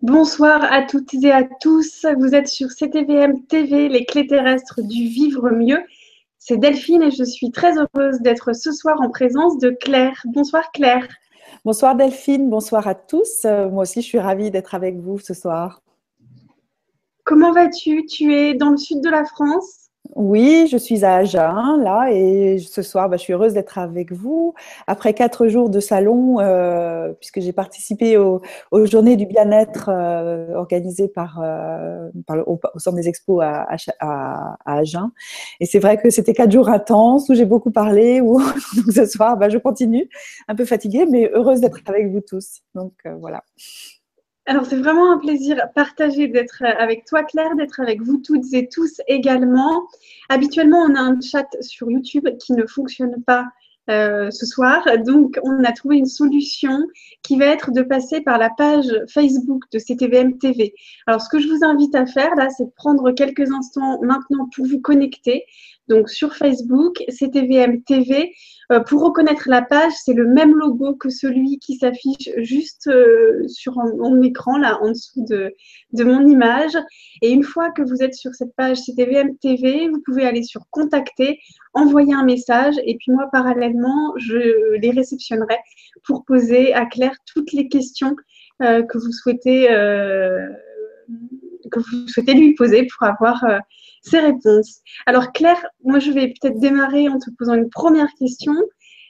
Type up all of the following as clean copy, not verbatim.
Bonsoir à toutes et à tous. Vous êtes sur CTVM TV, les clés terrestres du vivre mieux. C'est Delphine et je suis très heureuse d'être ce soir en présence de Claire. Bonsoir Claire. Bonsoir Delphine, bonsoir à tous. Moi aussi, je suis ravie d'être avec vous ce soir. Comment vas-tu? Tu es dans le sud de la France? Oui, je suis à Agen, là, et ce soir, je suis heureuse d'être avec vous. Après 4 jours de salon, puisque j'ai participé aux journées du bien-être organisées au Centre des Expos à Agen. Et c'est vrai que c'était 4 jours intenses où j'ai beaucoup parlé. Donc ce soir, je continue, un peu fatiguée, mais heureuse d'être avec vous tous. Donc voilà. Alors, c'est vraiment un plaisir partagé d'être avec toi, Claire, d'être avec vous toutes et tous également. Habituellement, on a un chat sur YouTube qui ne fonctionne pas ce soir. Donc, on a trouvé une solution qui va être de passer par la page Facebook de CTVM TV. Alors, ce que je vous invite à faire, là, c'est de prendre quelques instants maintenant pour vous connecter. Donc, sur Facebook, CTVM TV. Pour reconnaître la page, c'est le même logo que celui qui s'affiche juste sur mon écran, là, en dessous de mon image. Et une fois que vous êtes sur cette page CTVM TV, vous pouvez aller sur Contacter, envoyer un message, et puis moi, parallèlement, je les réceptionnerai pour poser à Claire toutes les questions que vous souhaitez lui poser pour avoir ses réponses. Alors Claire, moi je vais peut-être démarrer en te posant une première question.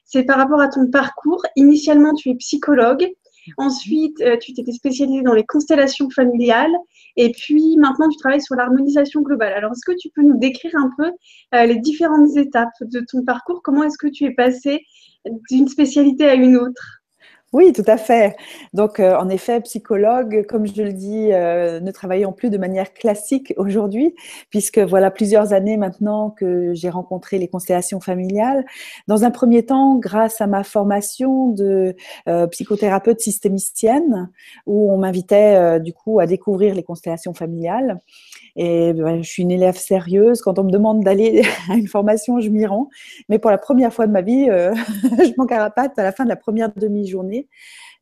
C'est par rapport à ton parcours. Initialement, tu es psychologue. Ensuite, tu t'étais spécialisée dans les constellations familiales. Et puis, maintenant, tu travailles sur l'harmonisation globale. Alors, est-ce que tu peux nous décrire un peu les différentes étapes de ton parcours? Comment est-ce que tu es passée d'une spécialité à une autre? Oui, tout à fait. Donc, en effet, psychologue, comme je le dis, ne travaillons plus de manière classique aujourd'hui, puisque voilà plusieurs années maintenant que j'ai rencontré les constellations familiales. Dans un premier temps, grâce à ma formation de psychothérapeute systémicienne, où on m'invitait du coup à découvrir les constellations familiales. Et je suis une élève sérieuse. Quand on me demande d'aller à une formation, je m'y rends. Mais pour la première fois de ma vie, je m'en carapate à la fin de la première demi-journée.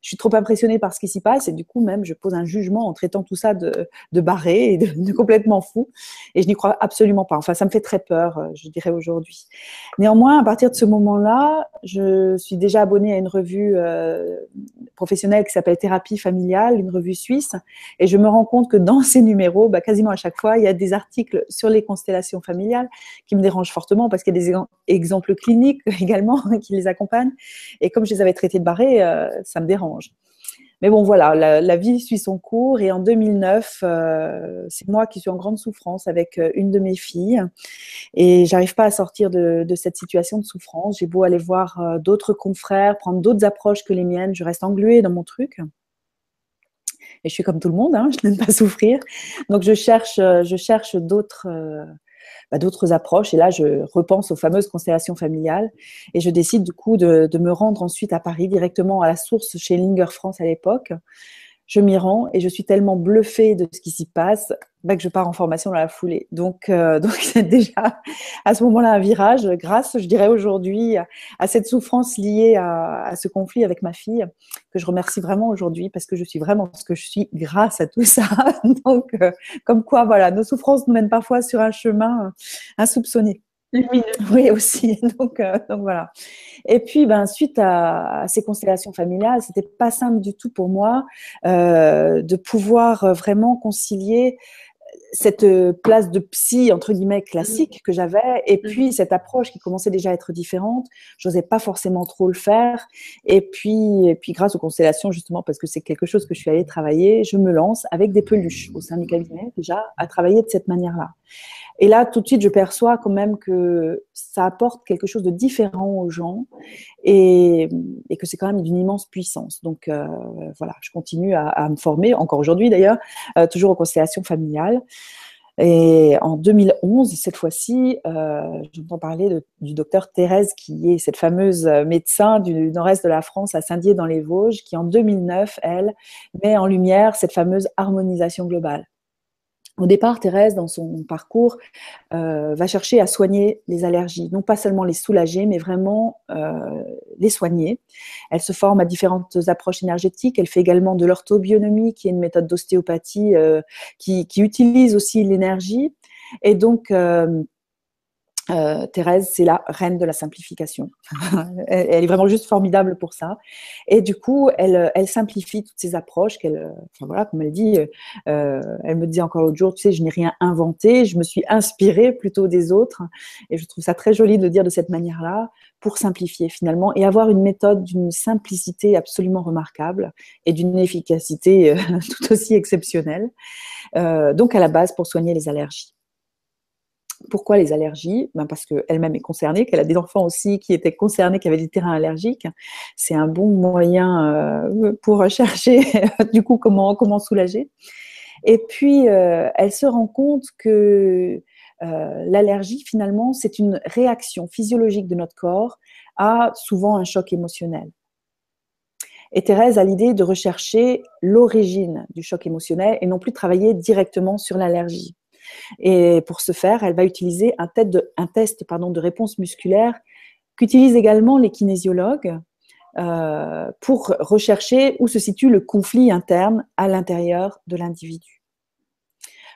Je suis trop impressionnée par ce qui s'y passe et du coup même je pose un jugement en traitant tout ça de barré et de complètement fou et je n'y crois absolument pas. Enfin, ça me fait très peur, je dirais aujourd'hui. Néanmoins, à partir de ce moment-là, je suis déjà abonnée à une revue professionnelle qui s'appelle Thérapie familiale, une revue suisse, et je me rends compte que dans ces numéros, quasiment à chaque fois, il y a des articles sur les constellations familiales qui me dérangent fortement parce qu'il y a des exemples cliniques également qui les accompagnent. Et comme je les avais traités de barré, ça me dérange. Mais bon, voilà, la vie suit son cours et en 2009, c'est moi qui suis en grande souffrance avec une de mes filles et j'arrive pas à sortir de cette situation de souffrance. J'ai beau aller voir d'autres confrères, prendre d'autres approches que les miennes, je reste engluée dans mon truc. Et je suis comme tout le monde, hein, je n'aime pas souffrir. Donc, je cherche d'autres approches. Et là, je repense aux fameuses constellations familiales. Et je décide du coup de me rendre ensuite à Paris, directement à la source chez Linger France à l'époque. Je m'y rends et je suis tellement bluffée de ce qui s'y passe que je pars en formation dans la foulée. Donc c'est déjà à ce moment-là un virage grâce, je dirais aujourd'hui, à cette souffrance liée à ce conflit avec ma fille que je remercie vraiment aujourd'hui parce que je suis vraiment ce que je suis grâce à tout ça. Donc, comme quoi, voilà, nos souffrances nous mènent parfois sur un chemin insoupçonné. Oui, aussi. Donc voilà. Et puis, suite à ces constellations familiales, c'était pas simple du tout pour moi de pouvoir vraiment concilier cette place de psy entre guillemets classique que j'avais et puis cette approche qui commençait déjà à être différente. J'osais pas forcément trop le faire. Et puis grâce aux constellations justement parce que c'est quelque chose que je suis allée travailler, je me lance avec des peluches au sein du cabinet déjà à travailler de cette manière-là. Et là, tout de suite, je perçois quand même que ça apporte quelque chose de différent aux gens et que c'est quand même d'une immense puissance. Donc, voilà, je continue à me former, encore aujourd'hui d'ailleurs, toujours aux constellations familiales. Et en 2011, cette fois-ci, j'entends parler du docteur Thérèse, qui est cette fameuse médecin du nord-est de la France, à Saint-Dié dans les Vosges, qui en 2009, elle, met en lumière cette fameuse harmonisation globale. Au départ, Thérèse, dans son parcours, va chercher à soigner les allergies, non pas seulement les soulager, mais vraiment les soigner. Elle se forme à différentes approches énergétiques. Elle fait également de l'orthobionomie, qui est une méthode d'ostéopathie qui utilise aussi l'énergie. Et donc, Thérèse, c'est la reine de la simplification. Elle est vraiment juste formidable pour ça. Et du coup, elle simplifie toutes ces approches enfin voilà, comme elle dit, elle me dit encore l'autre jour, tu sais, je n'ai rien inventé, je me suis inspirée plutôt des autres. Et je trouve ça très joli de le dire de cette manière-là, pour simplifier finalement et avoir une méthode d'une simplicité absolument remarquable et d'une efficacité tout aussi exceptionnelle. Donc à la base, pour soigner les allergies. Pourquoi les allergies? Parce qu'elle-même est concernée, qu'elle a des enfants aussi qui étaient concernés, qui avaient des terrains allergiques. C'est un bon moyen pour chercher du coup comment soulager. Et puis, elle se rend compte que l'allergie, finalement, c'est une réaction physiologique de notre corps à souvent un choc émotionnel. Et Thérèse a l'idée de rechercher l'origine du choc émotionnel et non plus de travailler directement sur l'allergie. Et pour ce faire, elle va utiliser un test de réponse musculaire qu'utilisent également les kinésiologues pour rechercher où se situe le conflit interne à l'intérieur de l'individu.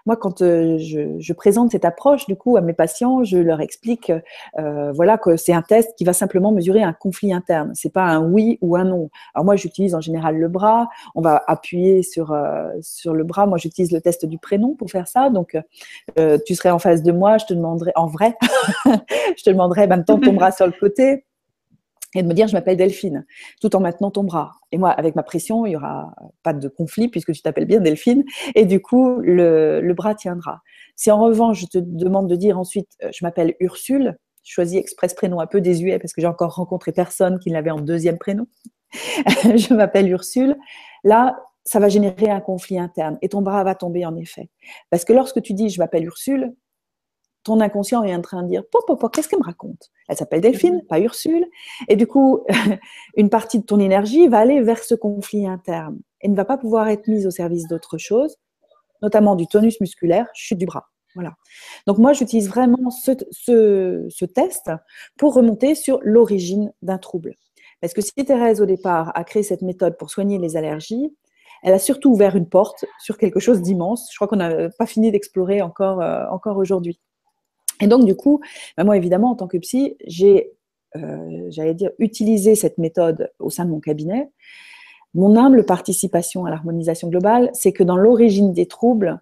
Moi, quand je présente cette approche, du coup, à mes patients, je leur explique, voilà, que c'est un test qui va simplement mesurer un conflit interne. C'est pas un oui ou un non. Alors moi, j'utilise en général le bras. On va appuyer sur le bras. Moi, j'utilise le test du prénom pour faire ça. Donc, tu serais en face de moi, je te demanderais, en vrai, je te demanderais, de tendre ton bras sur le côté et de me dire je m'appelle Delphine, tout en maintenant ton bras. Et moi, avec ma pression, il n'y aura pas de conflit puisque tu t'appelles bien Delphine, et du coup, le bras tiendra. Si en revanche, je te demande de dire ensuite je m'appelle Ursule, je choisis express prénom un peu désuet parce que j'ai encore rencontré personne qui l'avait en deuxième prénom, je m'appelle Ursule, là, ça va générer un conflit interne et ton bras va tomber en effet. Parce que lorsque tu dis je m'appelle Ursule, ton inconscient est en train de dire qu'est-ce qu'elle me raconte? Elle s'appelle Delphine, pas Ursule. Et du coup, une partie de ton énergie va aller vers ce conflit interne et ne va pas pouvoir être mise au service d'autre chose, notamment du tonus musculaire, chute du bras. Voilà. Donc moi, j'utilise vraiment ce test pour remonter sur l'origine d'un trouble. Parce que si Thérèse, au départ, a créé cette méthode pour soigner les allergies, elle a surtout ouvert une porte sur quelque chose d'immense. Je crois qu'on n'a pas fini d'explorer encore aujourd'hui. Et donc, du coup, moi, évidemment, en tant que psy, j'ai, j'allais dire, utilisé cette méthode au sein de mon cabinet. Mon humble participation à l'harmonisation globale, c'est que dans l'origine des troubles,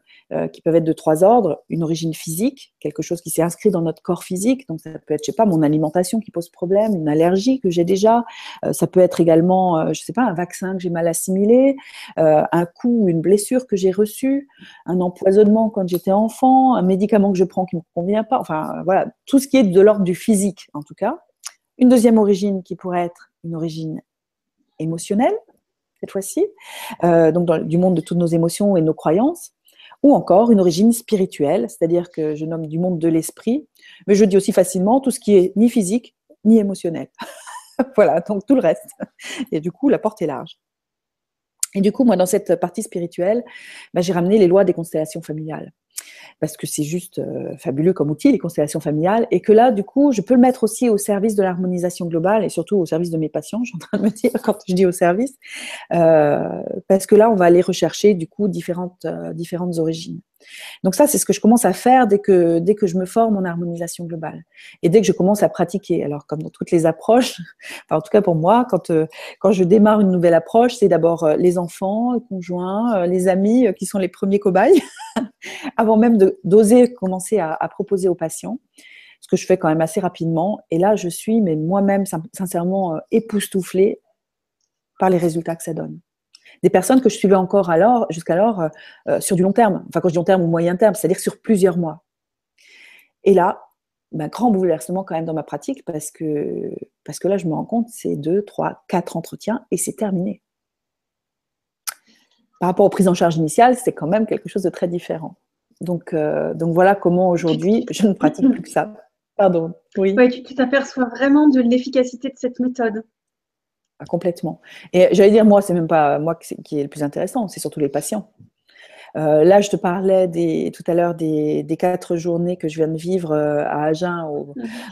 qui peuvent être de trois ordres, une origine physique, quelque chose qui s'est inscrit dans notre corps physique, donc ça peut être, je sais pas, mon alimentation qui pose problème, une allergie que j'ai déjà, ça peut être également, je sais pas, un vaccin que j'ai mal assimilé, un coup, une blessure que j'ai reçue, un empoisonnement quand j'étais enfant, un médicament que je prends qui me convient pas, enfin voilà, tout ce qui est de l'ordre du physique en tout cas. Une deuxième origine qui pourrait être une origine émotionnelle, cette fois-ci, donc du monde de toutes nos émotions et nos croyances, ou encore une origine spirituelle, c'est-à-dire que je nomme du monde de l'esprit, mais je dis aussi facilement tout ce qui est ni physique ni émotionnel. Voilà, donc tout le reste. Et du coup, la porte est large. Et du coup, moi, dans cette partie spirituelle, j'ai ramené les lois des constellations familiales. Parce que c'est juste fabuleux comme outil, les constellations familiales, et que là, du coup, je peux le mettre aussi au service de l'harmonisation globale et surtout au service de mes patients, je suis en train de me dire quand je dis au service, parce que là, on va aller rechercher, du coup, différentes origines. Donc ça, c'est ce que je commence à faire dès que je me forme en harmonisation globale et dès que je commence à pratiquer. Alors, comme dans toutes les approches, enfin, en tout cas pour moi, quand je démarre une nouvelle approche, c'est d'abord les enfants, le conjoint, les amis qui sont les premiers cobayes, avant même d'oser commencer à proposer aux patients, ce que je fais quand même assez rapidement. Et là, je suis, mais moi-même, sincèrement, époustouflée par les résultats que ça donne. Des personnes que je suivais encore jusqu'alors sur du long terme, enfin quand je dis long terme ou moyen terme, c'est-à-dire sur plusieurs mois. Et là, grand bouleversement quand même dans ma pratique parce que là, je me rends compte, c'est 2, 3, 4 entretiens et c'est terminé. Par rapport aux prises en charge initiales, c'est quand même quelque chose de très différent. Donc voilà comment aujourd'hui, je ne pratique plus que ça. Pardon, oui. Ouais, tu t'aperçois vraiment de l'efficacité de cette méthode. Complètement. Et j'allais dire, moi, c'est même pas moi qui est le plus intéressant, c'est surtout les patients. Là, je te parlais tout à l'heure des 4 journées que je viens de vivre à Agen,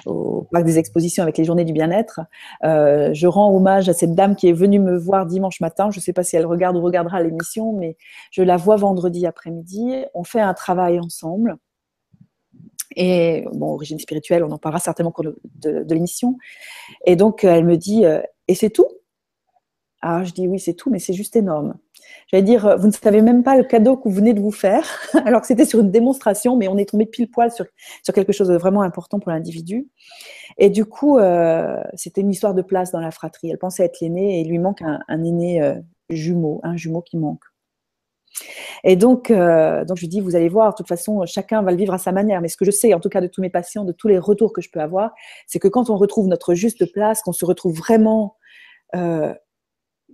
au parc des expositions avec les journées du bien-être. Je rends hommage à cette dame qui est venue me voir dimanche matin. Je ne sais pas si elle regarde ou regardera l'émission, mais je la vois vendredi après-midi. On fait un travail ensemble. Et bon, origine spirituelle, on en parlera certainement au cours de l'émission. Et donc, elle me dit, et c'est tout? Ah, je dis oui, c'est tout, mais c'est juste énorme. J'allais dire, vous ne savez même pas le cadeau que vous venez de vous faire, alors que c'était sur une démonstration, mais on est tombé pile poil sur quelque chose de vraiment important pour l'individu. Et du coup, c'était une histoire de place dans la fratrie. Elle pensait être l'aînée et il lui manque un aîné jumeau, un jumeau qui manque. Et donc je lui dis, vous allez voir, de toute façon, chacun va le vivre à sa manière. Mais ce que je sais, en tout cas de tous mes patients, de tous les retours que je peux avoir, c'est que quand on retrouve notre juste place, qu'on se retrouve vraiment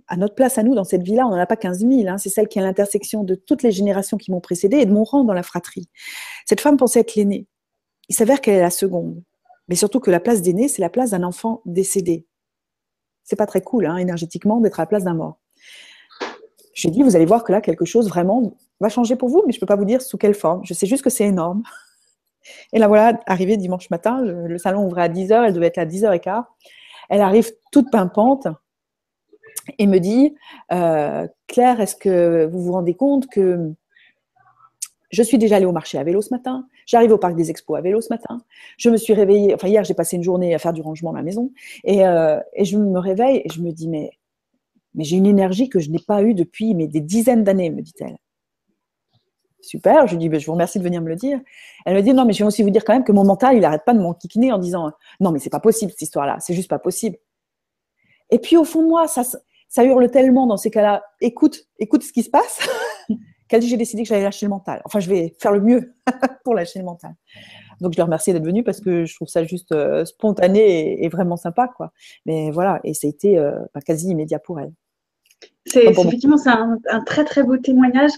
à notre place à nous dans cette vie-là, on n'en a pas 15 000. Hein, c'est celle qui est à l'intersection de toutes les générations qui m'ont précédée et de mon rang dans la fratrie. Cette femme pensait être l'aînée. Il s'avère qu'elle est la seconde. Mais surtout que la place d'aîné, c'est la place d'un enfant décédé. C'est pas très cool, hein, énergétiquement, d'être à la place d'un mort. Je lui ai dit, vous allez voir que là, quelque chose vraiment va changer pour vous, mais je ne peux pas vous dire sous quelle forme. Je sais juste que c'est énorme. Et là, voilà, arrivée dimanche matin, le salon ouvrait à 10h, elle devait être là à 10h15. Elle arrive toute pimpante et me dit, Claire, est-ce que vous vous rendez compte que je suis déjà allée au marché à vélo ce matin, j'arrive au parc des expos à vélo ce matin, je me suis réveillée, enfin hier j'ai passé une journée à faire du rangement dans la maison, et je me réveille et je me dis, mais j'ai une énergie que je n'ai pas eue depuis des dizaines d'années, me dit-elle. Super, je lui dis, je vous remercie de venir me le dire. Elle me dit, non, mais je vais aussi vous dire quand même que mon mental, il n'arrête pas de m'enquiquiner en disant, non, mais c'est pas possible cette histoire-là, c'est juste pas possible. Et puis au fond de moi, ça hurle tellement dans ces cas-là, écoute ce qui se passe, qu'elle dit, j'ai décidé que j'allais lâcher le mental. Enfin, je vais faire le mieux pour lâcher le mental. Donc, je le remercie d'être venue parce que je trouve ça juste spontané et vraiment sympa, quoi. Mais voilà, et ça a été quasi immédiat pour elle. Effectivement, c'est un très très beau témoignage.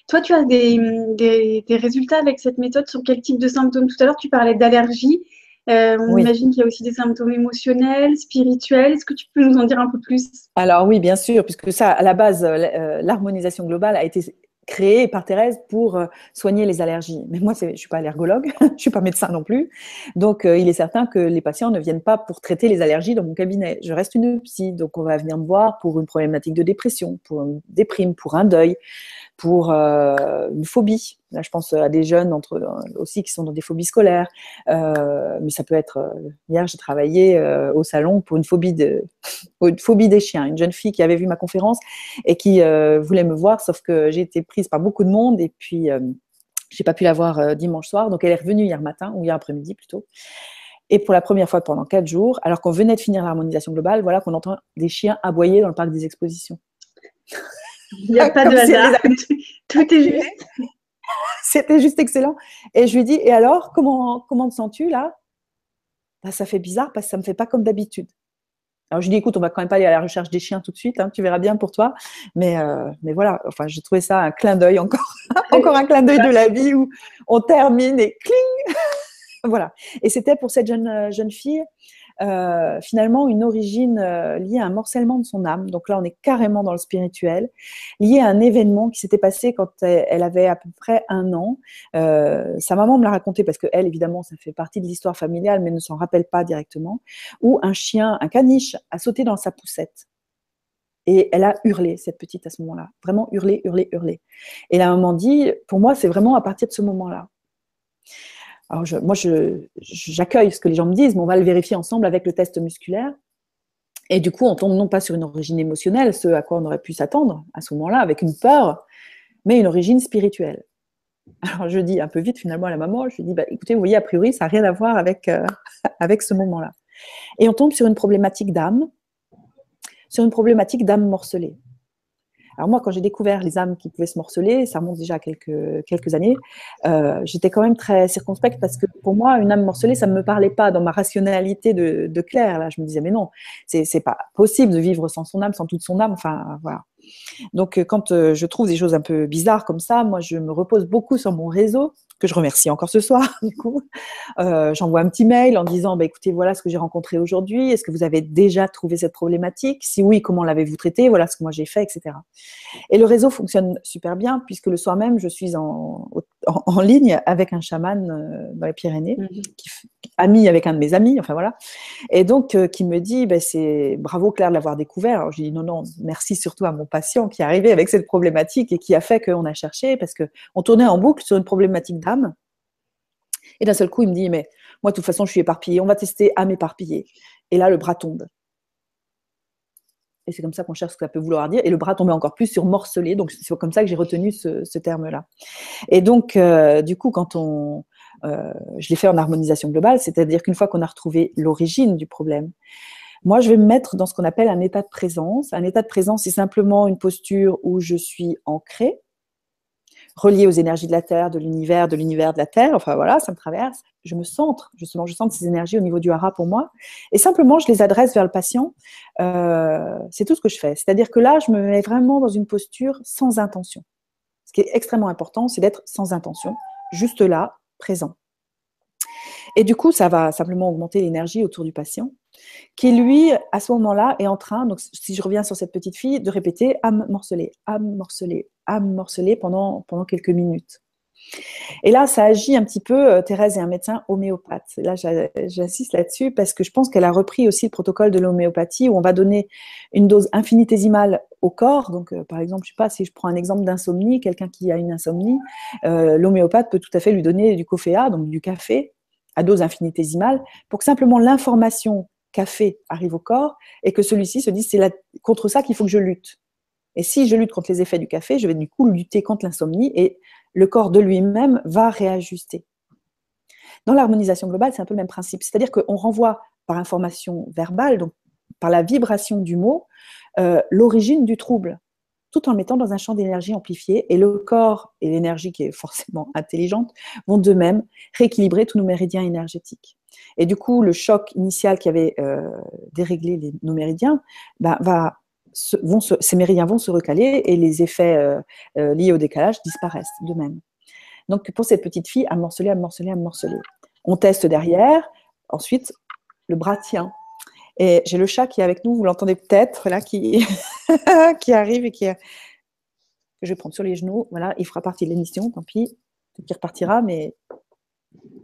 Toi, tu as des résultats avec cette méthode sur quel type de symptômes? Tout à l'heure, tu parlais d'allergie. On imagine qu'il y a aussi des symptômes émotionnels, spirituels. Est-ce que tu peux nous en dire un peu plus? Alors oui, bien sûr, puisque ça, à la base, l'harmonisation globale a été créée par Thérèse pour soigner les allergies. Mais moi, je ne suis pas allergologue, je ne suis pas médecin non plus. Donc, il est certain que les patients ne viennent pas pour traiter les allergies dans mon cabinet. Je reste une psy, donc on va venir me voir pour une problématique de dépression, pour une déprime, pour un deuil, pour une phobie. Là, je pense à des jeunes aussi qui sont dans des phobies scolaires. Mais ça peut être... hier, j'ai travaillé au salon pour une phobie des chiens. Une jeune fille qui avait vu ma conférence et qui voulait me voir, sauf que j'ai été prise par beaucoup de monde et puis j'ai pas pu la voir dimanche soir. Donc, elle est revenue hier matin, ou hier après-midi plutôt. Et pour la première fois pendant 4 jours, alors qu'on venait de finir l'harmonisation globale, voilà qu'on entend des chiens aboyer dans le parc des expositions. Il n'y a pas de hasard. Tout est juste. C'était juste excellent. Et je lui dis, et alors, comment te sens-tu là? Ça fait bizarre parce que ça ne me fait pas comme d'habitude. Alors je lui dis, écoute, on va quand même pas aller à la recherche des chiens tout de suite, hein, tu verras bien pour toi. Mais voilà, enfin, j'ai trouvé ça un clin d'œil, encore un clin d'œil de la vie où on termine et cling. Voilà. Et c'était pour cette jeune fille, finalement, une origine liée à un morcellement de son âme. Donc là, on est carrément dans le spirituel, lié à un événement qui s'était passé quand elle avait à peu près 1 an. Sa maman me l'a raconté parce que elle, évidemment, ça fait partie de l'histoire familiale, mais ne s'en rappelle pas directement, où un chien, un caniche, a sauté dans sa poussette. Et elle a hurlé, cette petite, à ce moment-là. Vraiment hurlé, hurlé, hurlé. Et la maman dit, pour moi, c'est vraiment à partir de ce moment-là. Alors, moi, j'accueille ce que les gens me disent, mais on va le vérifier ensemble avec le test musculaire. Et du coup, on tombe non pas sur une origine émotionnelle, ce à quoi on aurait pu s'attendre à ce moment-là, avec une peur, mais une origine spirituelle. Alors, je dis un peu vite finalement à la maman, je lui dis, écoutez, vous voyez, a priori, ça n'a rien à voir avec ce moment-là. Et on tombe sur une problématique d'âme morcelée. Alors moi, quand j'ai découvert les âmes qui pouvaient se morceler, ça remonte déjà à quelques années, j'étais quand même très circonspecte parce que pour moi, une âme morcelée, ça ne me parlait pas dans ma rationalité de Claire. Là, je me disais, mais non, c'est pas possible de vivre sans son âme, sans toute son âme. Enfin, voilà. Donc, quand je trouve des choses un peu bizarres comme ça, moi, je me repose beaucoup sur mon réseau que je remercie encore ce soir, du coup. J'envoie un petit mail en disant, bah, écoutez, voilà ce que j'ai rencontré aujourd'hui. Est-ce que vous avez déjà trouvé cette problématique? Si oui, comment l'avez-vous traitée? Voilà ce que moi j'ai fait, etc. Et le réseau fonctionne super bien puisque le soir même, je suis en ligne avec un chaman dans les Pyrénées, ami avec un de mes amis, enfin voilà. Et donc, qui me dit, ben, c'est bravo Claire de l'avoir découvert. Alors, je dis non, non, merci surtout à mon patient qui est arrivé avec cette problématique et qui a fait qu'on a cherché parce qu'on tournait en boucle sur une problématique d'âme. Et d'un seul coup, il me dit, mais moi, de toute façon, je suis éparpillée. On va tester âme éparpillée. Et là, le bras tombe. Et c'est comme ça qu'on cherche ce que ça peut vouloir dire. Et le bras tombait encore plus sur morcelé. Donc, c'est comme ça que j'ai retenu ce terme-là. Et donc, du coup, quand je l'ai fait en harmonisation globale, c'est-à-dire qu'une fois qu'on a retrouvé l'origine du problème, moi, je vais me mettre dans ce qu'on appelle un état de présence. Un état de présence, c'est simplement une posture où je suis ancrée, reliée aux énergies de la Terre, de l'univers de la Terre. Enfin, voilà, ça me traverse. Je me centre, justement, je centre ces énergies au niveau du hara pour moi. Et simplement, je les adresse vers le patient. C'est tout ce que je fais. C'est-à-dire que là, je me mets vraiment dans une posture sans intention. Ce qui est extrêmement important, c'est d'être sans intention, juste là, présent. Et du coup, ça va simplement augmenter l'énergie autour du patient, qui lui, à ce moment-là, est en train, donc si je reviens sur cette petite fille, de répéter âme morcelée, âme morcelée pendant quelques minutes. Et là, ça agit un petit peu, Thérèse est un médecin homéopathe. Là, j'insiste là-dessus parce que je pense qu'elle a repris aussi le protocole de l'homéopathie où on va donner une dose infinitésimale au corps. Donc, par exemple, je sais pas, si je prends un exemple d'insomnie, quelqu'un qui a une insomnie, l'homéopathe peut tout à fait lui donner du coféa, donc du café, à dose infinitésimale, pour que simplement l'information café arrive au corps et que celui-ci se dise c'est contre ça qu'il faut que je lutte. Et si je lutte contre les effets du café, je vais du coup lutter contre l'insomnie et le corps de lui-même va réajuster. Dans l'harmonisation globale, c'est un peu le même principe. C'est-à-dire qu'on renvoie par information verbale, donc par la vibration du mot, l'origine du trouble, tout en le mettant dans un champ d'énergie amplifié. Et le corps et l'énergie, qui est forcément intelligente, vont de même rééquilibrer tous nos méridiens énergétiques. Et du coup, le choc initial qui avait déréglé nos méridiens ces méridiens vont se recaler et les effets liés au décalage disparaissent de même. Donc, pour cette petite fille, à morceler. On teste derrière. Ensuite, le bras tient. Et j'ai le chat qui est avec nous, vous l'entendez peut-être, là, qui arrive et que je vais prendre sur les genoux. Voilà, il fera partie de l'émission, tant pis. Peut-être qu'il repartira, mais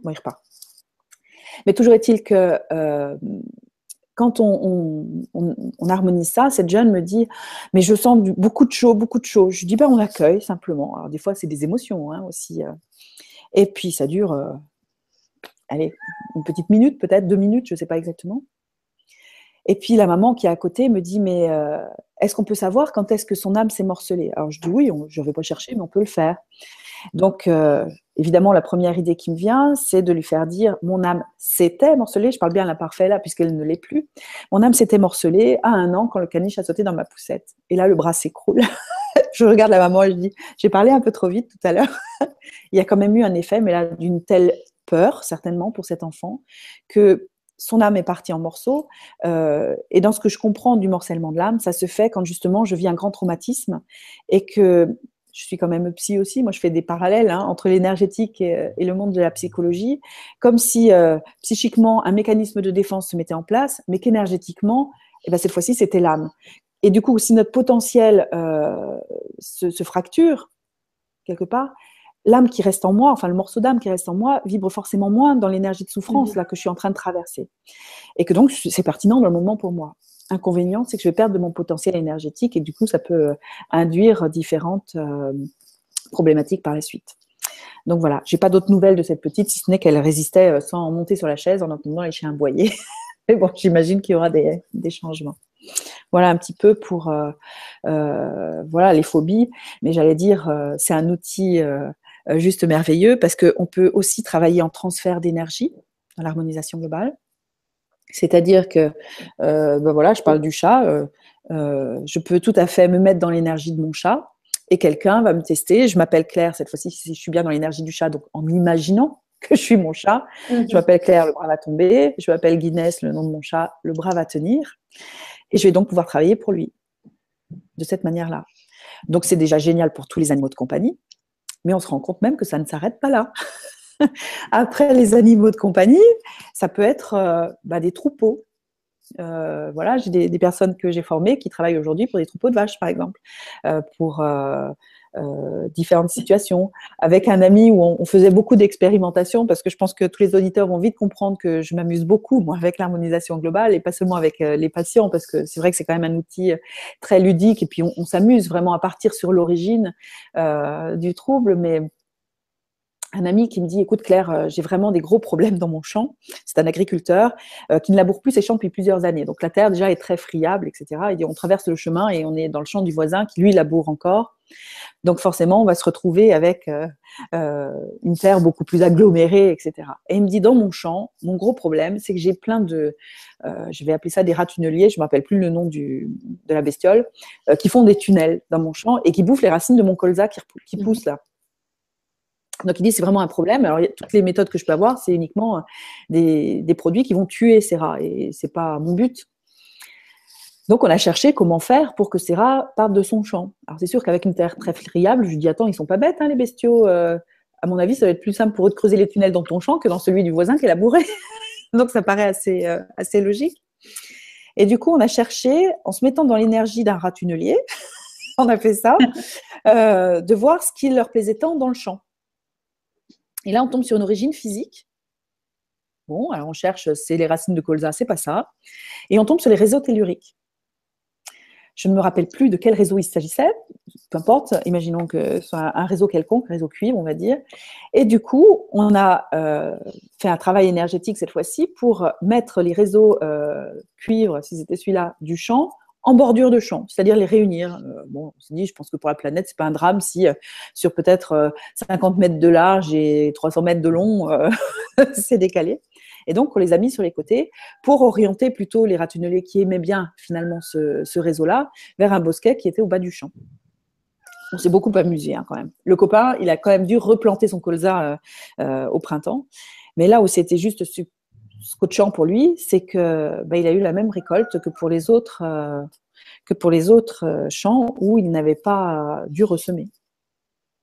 bon, il repart. Mais toujours est-il que quand on harmonise ça, cette jeune me dit « mais je sens beaucoup de chaud, beaucoup de chaud ». Je dis ben, « on accueille simplement ». Alors des fois, c'est des émotions hein, aussi. Et puis, ça dure, allez, une petite minute, peut-être 2 minutes, je ne sais pas exactement. Et puis, la maman qui est à côté me dit « mais est-ce qu'on peut savoir quand est-ce que son âme s'est morcelée ?» Alors, je dis « oui, je ne vais pas chercher, mais on peut le faire ». Donc, évidemment, la première idée qui me vient, c'est de lui faire dire « mon âme s'était morcelée », je parle bien à l'imparfait là, puisqu'elle ne l'est plus, « mon âme s'était morcelée à 1 an quand le caniche a sauté dans ma poussette ». Et là, le bras s'écroule. Je regarde la maman et je dis « j'ai parlé un peu trop vite tout à l'heure ». Il y a quand même eu un effet, mais là, d'une telle peur, certainement, pour cet enfant, que son âme est partie en morceaux. Et dans ce que je comprends du morcellement de l'âme, ça se fait quand justement je vis un grand traumatisme et que je suis quand même psy aussi, moi je fais des parallèles hein, entre l'énergétique et le monde de la psychologie, comme si psychiquement un mécanisme de défense se mettait en place, mais qu'énergétiquement, eh ben, cette fois-ci c'était l'âme. Et du coup, si notre potentiel se fracture quelque part, l'âme qui reste en moi, enfin le morceau d'âme qui reste en moi, vibre forcément moins dans l'énergie de souffrance là que je suis en train de traverser. Et que donc c'est pertinent dans le moment pour moi. Inconvénient, c'est que je vais perdre de mon potentiel énergétique et du coup, ça peut induire différentes problématiques par la suite. Donc voilà, j'ai pas d'autres nouvelles de cette petite, si ce n'est qu'elle résistait sans monter sur la chaise en entendant les chiens aboyer. Mais bon, j'imagine qu'il y aura des changements. Voilà un petit peu pour voilà, les phobies. Mais j'allais dire, c'est un outil juste merveilleux parce qu'on peut aussi travailler en transfert d'énergie dans l'harmonisation globale. C'est-à-dire que, ben voilà, je parle du chat, je peux tout à fait me mettre dans l'énergie de mon chat et quelqu'un va me tester. Je m'appelle Claire, cette fois-ci, si je suis bien dans l'énergie du chat, donc en imaginant que je suis mon chat. Je m'appelle Claire, le bras va tomber. Je m'appelle Guinness, le nom de mon chat, le bras va tenir. Et je vais donc pouvoir travailler pour lui de cette manière-là. Donc, c'est déjà génial pour tous les animaux de compagnie, mais on se rend compte même que ça ne s'arrête pas là. Après, les animaux de compagnie, ça peut être des troupeaux. Voilà, j'ai des personnes que j'ai formées qui travaillent aujourd'hui pour des troupeaux de vaches, par exemple, pour différentes situations. Avec un ami où on faisait beaucoup d'expérimentations, parce que je pense que tous les auditeurs vont vite comprendre que je m'amuse beaucoup, moi, avec l'harmonisation globale, et pas seulement avec les patients, parce que c'est vrai que c'est quand même un outil très ludique, et puis on s'amuse vraiment à partir sur l'origine du trouble, mais un ami qui me dit, écoute Claire, j'ai vraiment des gros problèmes dans mon champ. C'est un agriculteur qui ne laboure plus ses champs depuis plusieurs années. Donc la terre déjà est très friable, etc. Il dit, on traverse le chemin et on est dans le champ du voisin qui lui laboure encore. Donc forcément, on va se retrouver avec une terre beaucoup plus agglomérée, etc. Et il me dit, dans mon champ, mon gros problème, c'est que j'ai plein de, je vais appeler ça des rats tunneliers, je ne me rappelle plus le nom de la bestiole, qui font des tunnels dans mon champ et qui bouffent les racines de mon colza qui poussent là. Donc, il dit c'est vraiment un problème. Alors, toutes les méthodes que je peux avoir, c'est uniquement des produits qui vont tuer ces rats. Et ce n'est pas mon but. Donc, on a cherché comment faire pour que ces rats partent de son champ. Alors, c'est sûr qu'avec une terre très friable, je lui dis attends, ils ne sont pas bêtes, hein, les bestiaux. À mon avis, ça va être plus simple pour eux de creuser les tunnels dans ton champ que dans celui du voisin qui est labouré. Donc, ça paraît assez logique. Et du coup, on a cherché, en se mettant dans l'énergie d'un rat tunnelier, on a fait ça, de voir ce qui leur plaisait tant dans le champ. Et là, on tombe sur une origine physique. Bon, alors on cherche, c'est les racines de colza, c'est pas ça. Et on tombe sur les réseaux telluriques. Je ne me rappelle plus de quel réseau il s'agissait, peu importe, imaginons que ce soit un réseau quelconque, un réseau cuivre, on va dire. Et du coup, on a fait un travail énergétique cette fois-ci pour mettre les réseaux cuivre, si c'était celui-là, du champ, en bordure de champ, c'est-à-dire les réunir. Bon, on s'est dit, je pense que pour la planète, c'est pas un drame si sur peut-être 50 mètres de large et 300 mètres de long, c'est décalé. Et donc, on les a mis sur les côtés pour orienter plutôt les rats-tunneliers qui aimaient bien finalement ce réseau-là vers un bosquet qui était au bas du champ. On s'est beaucoup amusé quand même. Le copain, il a quand même dû replanter son colza au printemps. Mais là où c'était juste scotchant pour lui, c'est que il a eu la même récolte que pour les autres champs où il n'avait pas dû ressemer.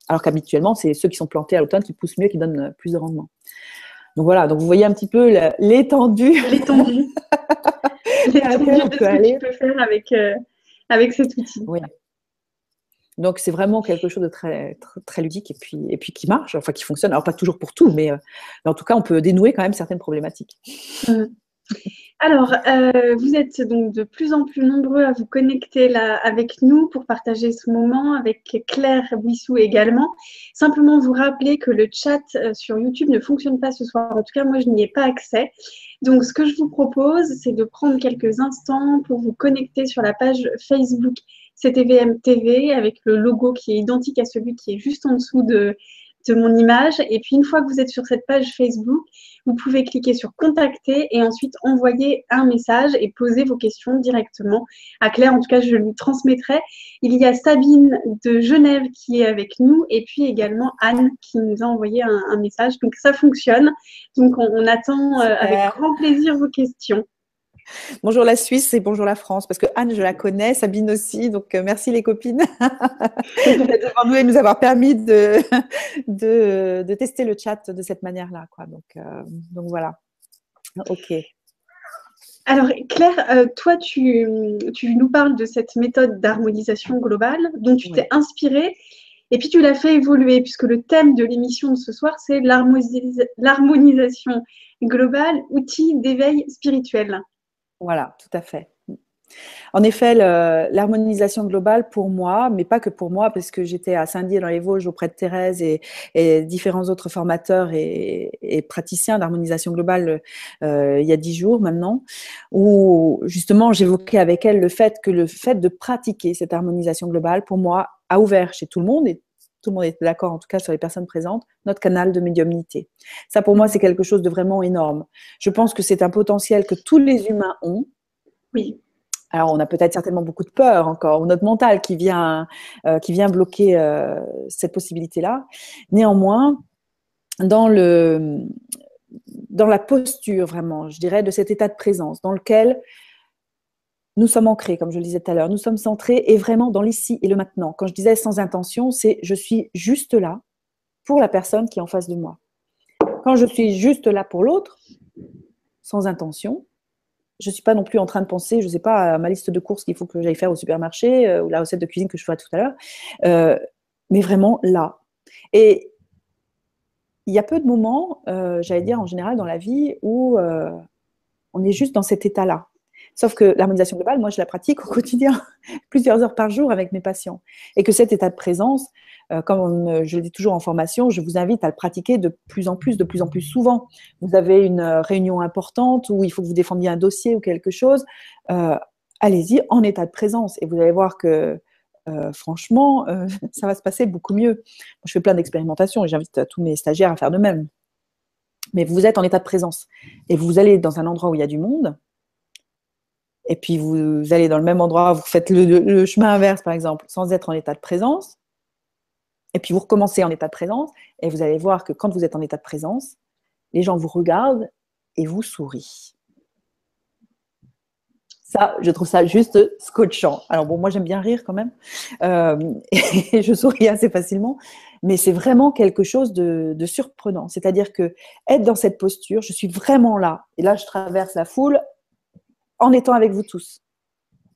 Alors qu'habituellement, c'est ceux qui sont plantés à l'automne qui poussent mieux, qui donnent plus de rendement. Donc voilà, donc vous voyez un petit peu l'étendue. L'étendue de ce que tu peux faire avec cet outil. Oui. Donc c'est vraiment quelque chose de très, très, très ludique et puis qui marche, enfin qui fonctionne. Alors pas toujours pour tout, mais en tout cas on peut dénouer quand même certaines problématiques. Alors, vous êtes donc de plus en plus nombreux à vous connecter là avec nous pour partager ce moment, avec Claire Bouissou également. Simplement vous rappeler que le chat sur YouTube ne fonctionne pas ce soir. En tout cas, moi, je n'y ai pas accès. Donc, ce que je vous propose, c'est de prendre quelques instants pour vous connecter sur la page Facebook CTVM TV avec le logo qui est identique à celui qui est juste en dessous de mon image. Et puis, une fois que vous êtes sur cette page Facebook, vous pouvez cliquer sur contacter et ensuite envoyer un message et poser vos questions directement à Claire. En tout cas, je lui transmettrai. Il y a Sabine de Genève qui est avec nous et puis également Anne qui nous a envoyé un message. Donc, ça fonctionne. Donc, on attend avec grand plaisir vos questions. Bonjour la Suisse et bonjour la France, parce que Anne, je la connais, Sabine aussi, donc merci les copines de nous avoir permis de tester le chat de cette manière-là, quoi. Donc voilà. Ok. Alors Claire, toi, tu nous parles de cette méthode d'harmonisation globale dont tu t'es inspirée et puis tu l'as fait évoluer puisque le thème de l'émission de ce soir, c'est l'harmonisation globale, outil d'éveil spirituel. Voilà, tout à fait. En effet, l'harmonisation globale pour moi, mais pas que pour moi, parce que j'étais à Saint-Dié dans les Vosges auprès de Thérèse et différents autres formateurs et praticiens d'harmonisation globale il y a 10 jours maintenant, où justement j'évoquais avec elle le fait de pratiquer cette harmonisation globale, pour moi, a ouvert chez tout le monde, et tout le monde est d'accord en tout cas sur les personnes présentes, notre canal de médiumnité. Ça pour moi c'est quelque chose de vraiment énorme. Je pense que c'est un potentiel que tous les humains ont. Oui. Alors, on a peut-être certainement beaucoup de peur encore, ou notre mental qui vient bloquer cette possibilité-là. Néanmoins, dans la posture vraiment, je dirais, de cet état de présence dans lequel nous sommes ancrés, comme je le disais tout à l'heure, nous sommes centrés et vraiment dans l'ici et le maintenant. Quand je disais sans intention, c'est je suis juste là pour la personne qui est en face de moi. quand je suis juste là pour l'autre, sans intention, je ne suis pas non plus en train de penser, je ne sais pas, à ma liste de courses qu'il faut que j'aille faire au supermarché ou la recette de cuisine que je ferai tout à l'heure, mais vraiment là. Et il y a peu de moments, j'allais dire en général dans la vie, où on est juste dans cet état-là. Sauf que l'harmonisation globale, moi, je la pratique au quotidien, plusieurs heures par jour avec mes patients. Et que cet état de présence, comme je le dis toujours en formation, je vous invite à le pratiquer de plus en plus souvent. Vous avez une réunion importante où il faut que vous défendiez un dossier ou quelque chose, allez-y en état de présence. Et vous allez voir que, franchement, ça va se passer beaucoup mieux. Moi, je fais plein d'expérimentations et j'invite tous mes stagiaires à faire de même. Mais vous êtes en état de présence et vous allez dans un endroit où il y a du monde, et puis vous allez dans le même endroit, vous faites le chemin inverse par exemple, sans être en état de présence, et puis vous recommencez en état de présence, et vous allez voir que quand vous êtes en état de présence, les gens vous regardent et vous sourient. Ça, je trouve ça juste scotchant. Alors bon, moi j'aime bien rire quand même, et je souris assez facilement, mais c'est vraiment quelque chose de surprenant. C'est-à-dire que être dans cette posture, je suis vraiment là, et là je traverse la foule en étant avec vous tous.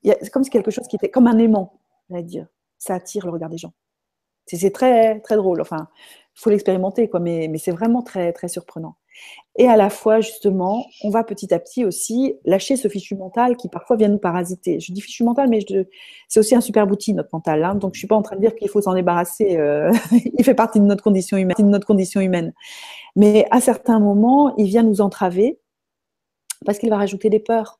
C'est comme si quelque chose qui était comme un aimant, j'allais dire. Ça attire le regard des gens. C'est très, très drôle. Enfin, il faut l'expérimenter, quoi, mais c'est vraiment très, très surprenant. Et à la fois, justement, on va petit à petit aussi lâcher ce fichu mental qui parfois vient nous parasiter. Je dis fichu mental, mais c'est aussi un super outil, notre mental. Hein, donc, je ne suis pas en train de dire qu'il faut s'en débarrasser. Il fait partie de notre condition humaine. Mais à certains moments, il vient nous entraver parce qu'il va rajouter des peurs,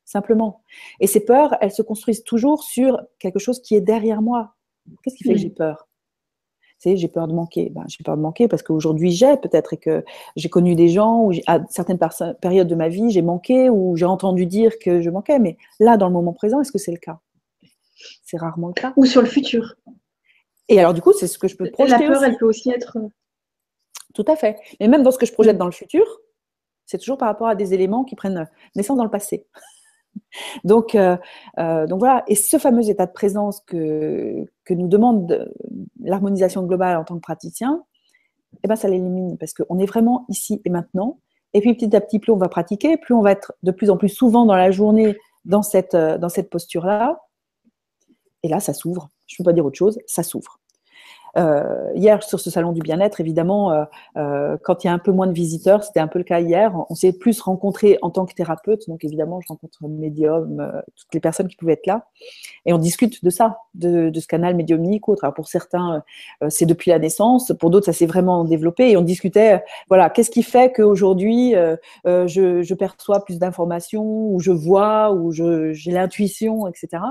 simplement. Et ces peurs, elles se construisent toujours sur quelque chose qui est derrière moi. Qu'est-ce qui fait que j'ai peur ? J'ai peur de manquer. J'ai peur de manquer parce qu'aujourd'hui, peut-être, et que j'ai connu des gens où, à certaines périodes de ma vie, j'ai manqué ou j'ai entendu dire que je manquais. Mais là, dans le moment présent, est-ce que c'est le cas ? C'est rarement le cas. Ou sur le futur. Et alors, du coup, c'est ce que je peux projeter. La peur, elle peut aussi être... Tout à fait. Mais même dans ce que je projette dans le futur, c'est toujours par rapport à des éléments qui prennent naissance dans le passé. Donc voilà, et ce fameux état de présence que nous demande l'harmonisation globale en tant que praticien, ça l'élimine parce qu'on est vraiment ici et maintenant. Et puis petit à petit, plus on va pratiquer, plus on va être de plus en plus souvent dans la journée dans cette posture-là. Et là, ça s'ouvre. Je ne peux pas dire autre chose, ça s'ouvre. Hier, sur ce salon du bien-être, évidemment, quand il y a un peu moins de visiteurs, c'était un peu le cas hier, on s'est plus rencontrés en tant que thérapeute. Donc, évidemment, je rencontre médium, toutes les personnes qui pouvaient être là. Et on discute de ça, de ce canal médiumnique ou autre. Alors, pour certains, c'est depuis la naissance. Pour d'autres, ça s'est vraiment développé. Et on discutait, voilà, qu'est-ce qui fait qu'aujourd'hui, je perçois plus d'informations, ou je vois, ou j'ai l'intuition, etc.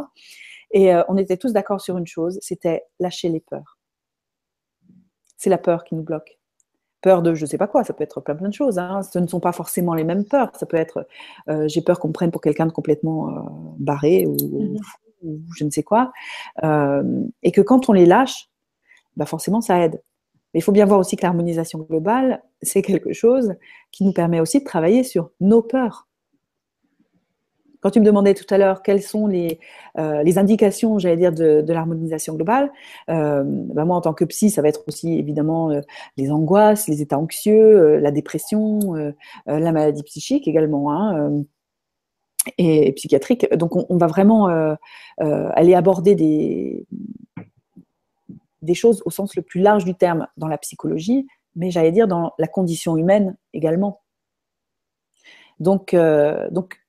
Et on était tous d'accord sur une chose, c'était lâcher les peurs. C'est la peur qui nous bloque. Peur de je ne sais pas quoi, ça peut être plein de choses. Hein. Ce ne sont pas forcément les mêmes peurs. Ça peut être j'ai peur qu'on me prenne pour quelqu'un de complètement barré ou je ne sais quoi. Et que quand on les lâche, forcément ça aide. Mais il faut bien voir aussi que l'harmonisation globale, c'est quelque chose qui nous permet aussi de travailler sur nos peurs. Quand tu me demandais tout à l'heure quelles sont les indications, j'allais dire, de l'harmonisation globale, moi, en tant que psy, ça va être aussi évidemment les angoisses, les états anxieux, la dépression, la maladie psychique également, hein, et psychiatrique. Donc, on va vraiment aller aborder des choses au sens le plus large du terme dans la psychologie, mais j'allais dire dans la condition humaine également. Donc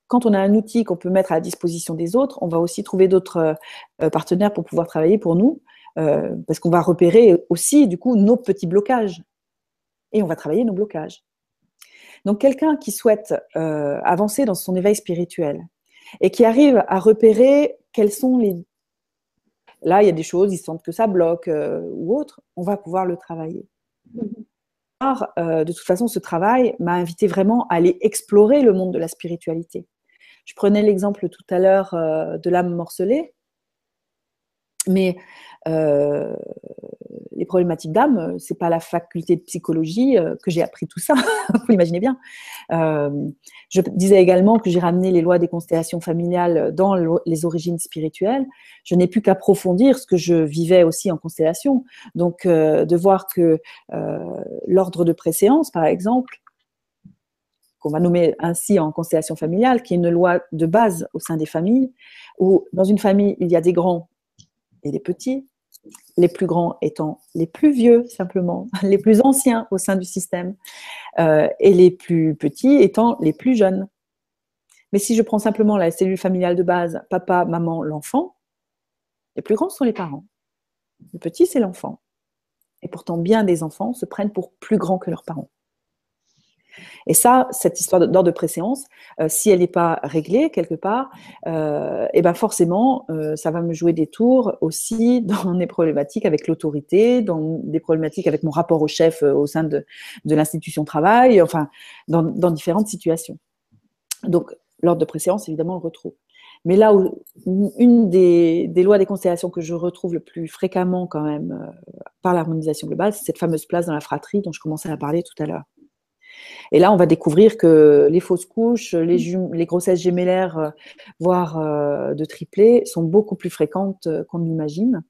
quand on a un outil qu'on peut mettre à la disposition des autres, on va aussi trouver d'autres partenaires pour pouvoir travailler pour nous, parce qu'on va repérer aussi, du coup, nos petits blocages. Et on va travailler nos blocages. Donc, quelqu'un qui souhaite avancer dans son éveil spirituel et qui arrive à repérer quels sont les... Là, il y a des choses, ils sentent que ça bloque ou autre, on va pouvoir le travailler. De toute façon, ce travail m'a invité vraiment à aller explorer le monde de la spiritualité. Je prenais l'exemple tout à l'heure de l'âme morcelée, mais les problématiques d'âme, c'est pas la faculté de psychologie que j'ai appris tout ça, vous l'imaginez bien. Je disais également que j'ai ramené les lois des constellations familiales dans les origines spirituelles. Je n'ai plus qu'approfondir ce que je vivais aussi en constellation. Donc, de voir que l'ordre de préséance, par exemple, qu'on va nommer ainsi en constellation familiale, qui est une loi de base au sein des familles, où dans une famille, il y a des grands et des petits, les plus grands étant les plus vieux, simplement, les plus anciens au sein du système, et les plus petits étant les plus jeunes. Mais si je prends simplement la cellule familiale de base, papa, maman, l'enfant, les plus grands sont les parents. Le petit, c'est l'enfant. Et pourtant, bien des enfants se prennent pour plus grands que leurs parents. Et ça, cette histoire d'ordre de préséance, si elle n'est pas réglée quelque part, et ben forcément, ça va me jouer des tours aussi dans des problématiques avec l'autorité, dans des problématiques avec mon rapport au chef au sein de l'institution travail, enfin, dans différentes situations. Donc, l'ordre de préséance, évidemment, on le retrouve. Mais là où une des lois des constellations que je retrouve le plus fréquemment quand même par l'harmonisation globale, c'est cette fameuse place dans la fratrie dont je commençais à parler tout à l'heure. Et là, on va découvrir que les fausses couches, les grossesses gémellaires, voire de triplés, sont beaucoup plus fréquentes qu'on ne l'imagine.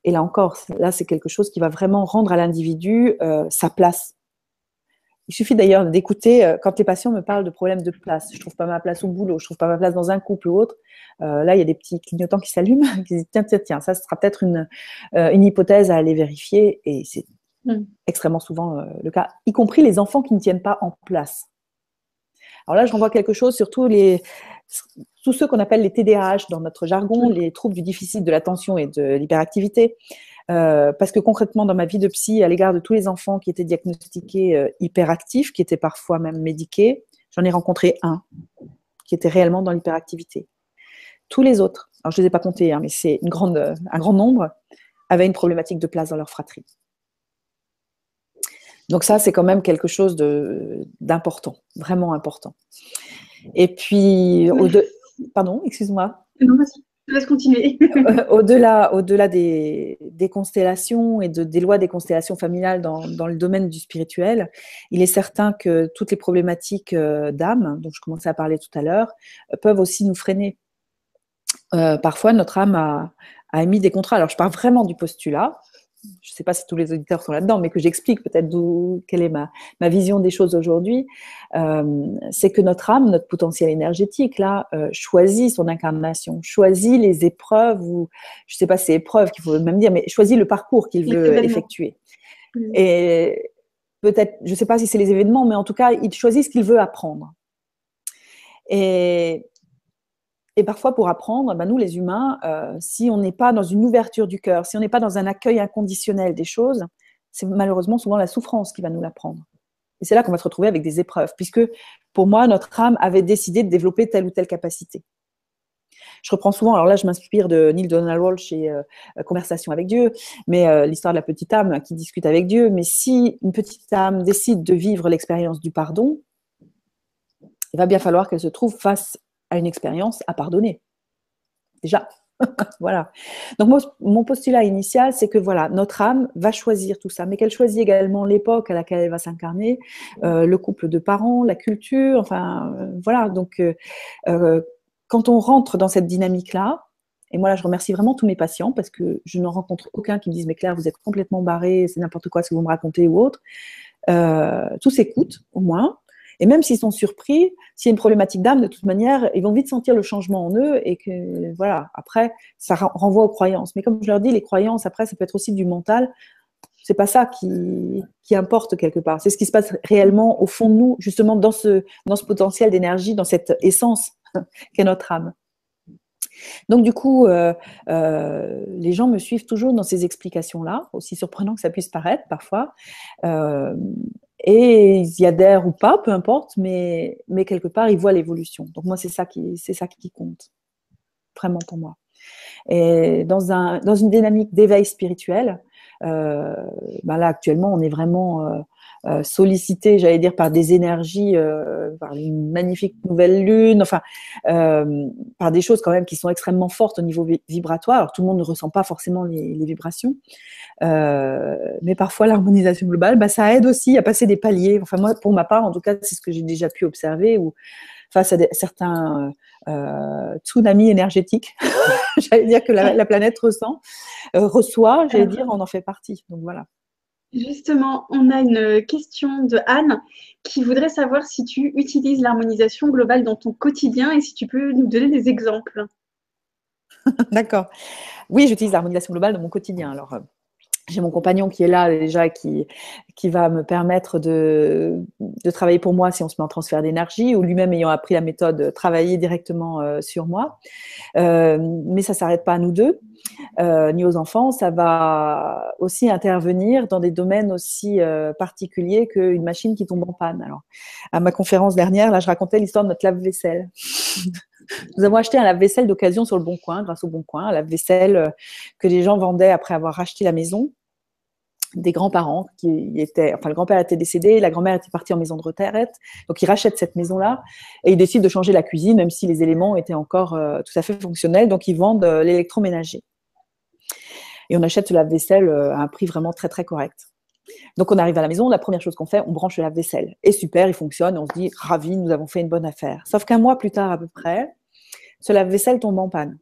Et là encore, là, c'est quelque chose qui va vraiment rendre à l'individu sa place. Il suffit d'ailleurs d'écouter quand les patients me parlent de problèmes de place. Je ne trouve pas ma place au boulot, je ne trouve pas ma place dans un couple ou autre. Là, il y a des petits clignotants qui s'allument, qui disent tiens, ça sera peut-être une hypothèse à aller vérifier. Et c'est extrêmement souvent le cas, y compris les enfants qui ne tiennent pas en place. Alors là, je renvoie quelque chose sur tous ceux qu'on appelle les TDAH dans notre jargon, les troubles du déficit de l'attention et de l'hyperactivité. Parce que concrètement, dans ma vie de psy, à l'égard de tous les enfants qui étaient diagnostiqués hyperactifs, qui étaient parfois même médiqués, j'en ai rencontré un qui était réellement dans l'hyperactivité. Tous les autres, alors je ne les ai pas comptés, hein, mais c'est un grand nombre, avaient une problématique de place dans leur fratrie. Donc ça, c'est quand même quelque chose d'important, vraiment important. Et puis, pardon, excuse-moi. Non, vas-y, laisse continuer. Au-delà des constellations et des lois des constellations familiales dans le domaine du spirituel, il est certain que toutes les problématiques d'âme, dont je commençais à parler tout à l'heure, peuvent aussi nous freiner. Parfois, notre âme a émis des contrats. Alors, je pars vraiment du postulat. Je ne sais pas si tous les auditeurs sont là-dedans, mais que j'explique peut-être quelle est ma vision des choses aujourd'hui, c'est que notre âme, notre potentiel énergétique, là, choisit son incarnation, choisit les épreuves, ou je ne sais pas si c'est épreuves qu'il faut même dire, mais choisit le parcours qu'il veut effectuer. Et peut-être, je ne sais pas si c'est les événements, mais en tout cas, il choisit ce qu'il veut apprendre. Et parfois, pour apprendre, nous, les humains, si on n'est pas dans une ouverture du cœur, si on n'est pas dans un accueil inconditionnel des choses, c'est malheureusement souvent la souffrance qui va nous l'apprendre. Et c'est là qu'on va se retrouver avec des épreuves, puisque pour moi, notre âme avait décidé de développer telle ou telle capacité. Je reprends souvent, alors là, je m'inspire de Neale Donald Walsch et Conversation avec Dieu, mais l'histoire de la petite âme qui discute avec Dieu. Mais si une petite âme décide de vivre l'expérience du pardon, il va bien falloir qu'elle se trouve face à une expérience à pardonner. Déjà, voilà. Donc, mon postulat initial, c'est que voilà, notre âme va choisir tout ça, mais qu'elle choisit également l'époque à laquelle elle va s'incarner, le couple de parents, la culture, enfin, voilà. Donc, quand on rentre dans cette dynamique-là, et moi là, je remercie vraiment tous mes patients parce que je n'en rencontre aucun qui me dise « Mais Claire, vous êtes complètement barrée, c'est n'importe quoi ce que vous me racontez ou autre ». Tous écoutent, au moins. Et même s'ils sont surpris, s'il y a une problématique d'âme, de toute manière, ils vont vite sentir le changement en eux et que, voilà, après, ça renvoie aux croyances. Mais comme je leur dis, les croyances, après, ça peut être aussi du mental. C'est pas ça qui importe quelque part. C'est ce qui se passe réellement au fond de nous, justement, dans ce potentiel d'énergie, dans cette essence qu'est notre âme. Donc, du coup, les gens me suivent toujours dans ces explications-là, aussi surprenant que ça puisse paraître parfois. Et ils y adhèrent ou pas, peu importe, mais quelque part, ils voient l'évolution. Donc moi, c'est ça qui compte, vraiment pour moi. Et dans une dynamique d'éveil spirituel, là, actuellement, on est vraiment sollicité, j'allais dire, par des énergies, par une magnifique nouvelle lune, enfin, par des choses quand même qui sont extrêmement fortes au niveau vibratoire. Alors, tout le monde ne ressent pas forcément les vibrations, mais parfois l'harmonisation globale, bah, ça aide aussi à passer des paliers. Enfin, moi, pour ma part, en tout cas, c'est ce que j'ai déjà pu observer, où face à certains tsunamis énergétiques, j'allais dire que la planète reçoit, j'allais dire, on en fait partie. Donc voilà. Justement, on a une question de Anne qui voudrait savoir si tu utilises l'harmonisation globale dans ton quotidien et si tu peux nous donner des exemples. D'accord. Oui, j'utilise l'harmonisation globale dans mon quotidien. Alors, j'ai mon compagnon qui est là déjà, qui va me permettre de travailler pour moi si on se met en transfert d'énergie, ou lui-même ayant appris la méthode, travailler directement sur moi. Mais ça ne s'arrête pas à nous deux, ni aux enfants. Ça va aussi intervenir dans des domaines aussi particuliers qu'une machine qui tombe en panne. Alors, à ma conférence dernière, là, je racontais l'histoire de notre lave-vaisselle. Nous avons acheté un lave-vaisselle d'occasion sur le Bon Coin, grâce au Bon Coin, un lave-vaisselle que les gens vendaient après avoir racheté la maison. Des grands-parents le grand-père était décédé, la grand-mère était partie en maison de retraite, donc ils rachètent cette maison-là et ils décident de changer la cuisine, même si les éléments étaient encore tout à fait fonctionnels, donc ils vendent l'électroménager. Et on achète ce lave-vaisselle à un prix vraiment très très correct. Donc on arrive à la maison, la première chose qu'on fait, on branche le lave-vaisselle. Et super, il fonctionne, on se dit ravi, nous avons fait une bonne affaire. Sauf qu'un mois plus tard à peu près, ce lave-vaisselle tombe en panne.